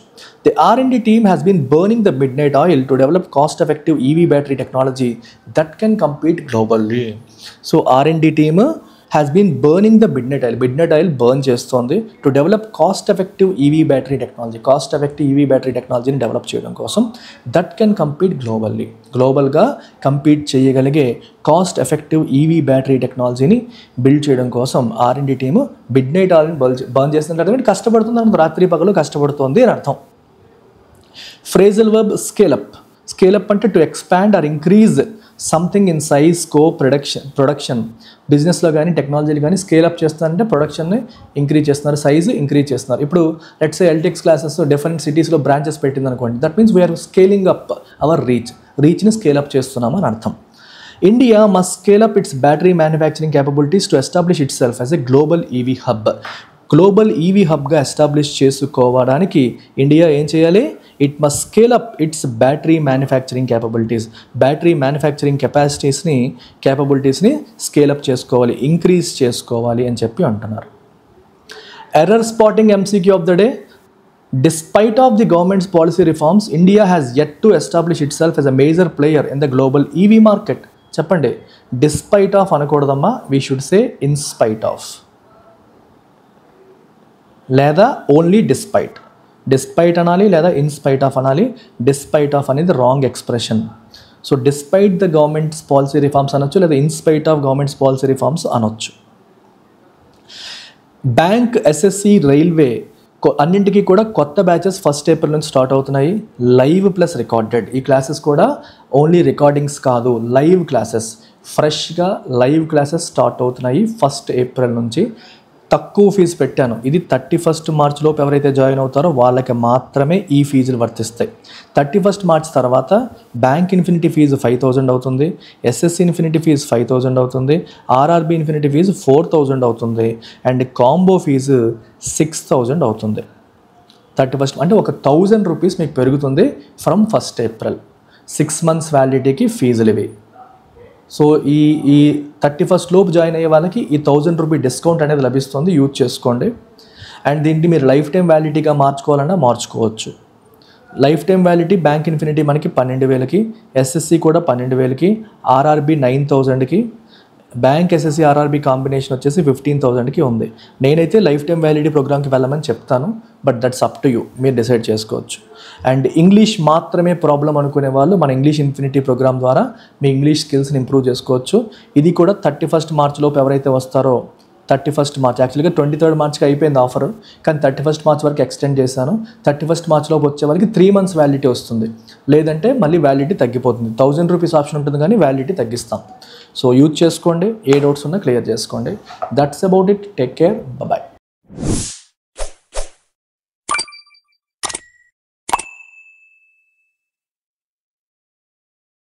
The R&D team has been burning the midnight oil to develop cost-effective EV battery technology that can compete globally. So R&D team has been burning the midnight oil. Midnight oil burn చేస్తోంది to develop cost-effective EV battery technology. Cost-effective EV battery technologyని develop చేయడం కోసం that can compete globally. గ్లోబల్గా compete చేయగలిగే cost effective EV battery టెక్నాలజీని build చేయడం కోసం R&D team midnight ఆయిల్ని బర్న్ చేస్తుంది. అర్థం కష్టపడుతుంది, రాత్రి పగలు కష్టపడుతుంది అని అర్థం. Phrasal verb scale up. స్కేలప్ అంటే to expand or increase something in size, scope, production. బిజినెస్లో కానీ టెక్నాలజీలు కానీ స్కేలప్ చేస్తారంటే ప్రొడక్షన్ని ఇంక్రీజ్ చేస్తున్నారు, సైజు ఇంక్రీజ్ చేస్తున్నారు. ఇప్పుడు లెట్స్ సే ఎల్టెక్స్ క్లాసెస్ డిఫరెంట్ సిటీస్లో బ్రాంచెస్ పెట్టింది అనుకోండి, that means we're scaling up our రీచ్ని స్కేలప్ చేస్తున్నాము అని అర్థం. India must scale up its battery manufacturing capabilities to establish itself as a global EV hub. Global EV హబ్గా establish చేసుకోవడానికి ఇండియా ఏం చేయాలి, it must scale up its battery manufacturing capabilities. Battery manufacturing క్యాపబిలిటీస్ని scale up చేసుకోవాలి, increase చేసుకోవాలి అని చెప్పి అంటున్నారు. Error spotting MCQ of the day. Despite of the government's policy reforms, India has yet to establish itself as a major player in the global EV market. చెప్పండి, despite of అనకూడదమ్మా, we should say in spite of లేదా only despite. Despite అనాలి లేదా in spite of అనాలి. Despite of అనేది wrong expression. So despite the government's policy reforms అనొచ్చు లేదా in spite of government's policy reforms అనొచ్చు. బ్యాంక్, SSC, రైల్వే అన్నింటికీ కూడా కొత్త బ్యాచెస్ 1 ఏప్రిల్ నుంచి స్టార్ట్ అవుతున్నాయి. Live plus recorded. ఈ క్లాసెస్ కూడా ఓన్లీ రికార్డింగ్స్ కాదు, లైవ్ క్లాసెస్, ఫ్రెష్గా లైవ్ క్లాసెస్ స్టార్ట్ అవుతున్నాయి 1 ఏప్రిల్ నుంచి. తక్కువ ఫీజు పెట్టాను, ఇది 31 మార్చ్ లోపు ఎవరైతే జాయిన్ అవుతారో వాళ్ళకి మాత్రమే ఈ ఫీజులు వర్తిస్తాయి. 31 మార్చ్ తర్వాత బ్యాంక్ ఇన్ఫినిటీ ఫీజు 5000 అవుతుంది, SSC ఇన్ఫినిటీ ఫీజు 5000 అవుతుంది, RRB ఇన్ఫినిటీ ఫీజు 4000 అవుతుంది, అండ్ కాంబో ఫీజు 6000 అవుతుంది. 31 అంటే ఒక 1000 రూపీస్ మీకు పెరుగుతుంది ఫ్రమ్ 1 ఏప్రిల్. 6 months వ్యాలిడిటీకి ఫీజులు ఇవి. సో ఈ 31 లోపు జాయిన్ అయ్యే వాళ్ళకి ఈ 1000 రూపీ డిస్కౌంట్ అనేది లభిస్తుంది, యూజ్ చేసుకోండి. అండ్ దీన్ని మీరు లైఫ్ టైం వ్యాలిడిటీగా మార్చుకోవాలన్నా మార్చుకోవచ్చు. Lifetime validity bank infinity మనకి 12000కి, SSC కూడా 12000కి, RRB 9000కి, బ్యాంక్ SSC RRB కాంబినేషన్ వచ్చేసి 15000కి ఉంది. నేనైతే లైఫ్ టైం వ్యాలిడిటీ ప్రోగ్రామ్కి వెళ్ళమని చెప్తాను, but that's up to you, మీరు డిసైడ్ చేసుకోవచ్చు. అండ్ ఇంగ్లీష్ మాత్రమే ప్రాబ్లం అనుకునే వాళ్ళు మన ఇంగ్లీష్ ఇన్ఫినిటీ ప్రోగ్రామ్ ద్వారా మీ ఇంగ్లీష్ స్కిల్స్ని ఇంప్రూవ్ చేసుకోవచ్చు. ఇది కూడా 31 మార్చ్ లోపు ఎవరైతే వస్తారో, 31 మార్చ్, యాక్చువల్గా 23rd మార్చ్కి అయిపోయింది ఆఫర్, కానీ 31 మార్చ్ వరకు ఎక్స్టెండ్ చేశాను. 31 మార్చ్ లోపు వచ్చే వాళ్ళకి 3 months వ్యాలిడిటీ వస్తుంది, లేదంటే మళ్ళీ వ్యాలిడిటీ తగ్గిపోతుంది. 1000 రూపీస్ ఆప్షన్ ఉంటుంది కానీ వ్యాలిడిటీ తగ్గిస్తాం. సో యూజ్ చేసుకోండి, ఏ డౌట్స్ ఉన్నా క్లియర్ చేసుకోండి. That's about it. Take care, bye.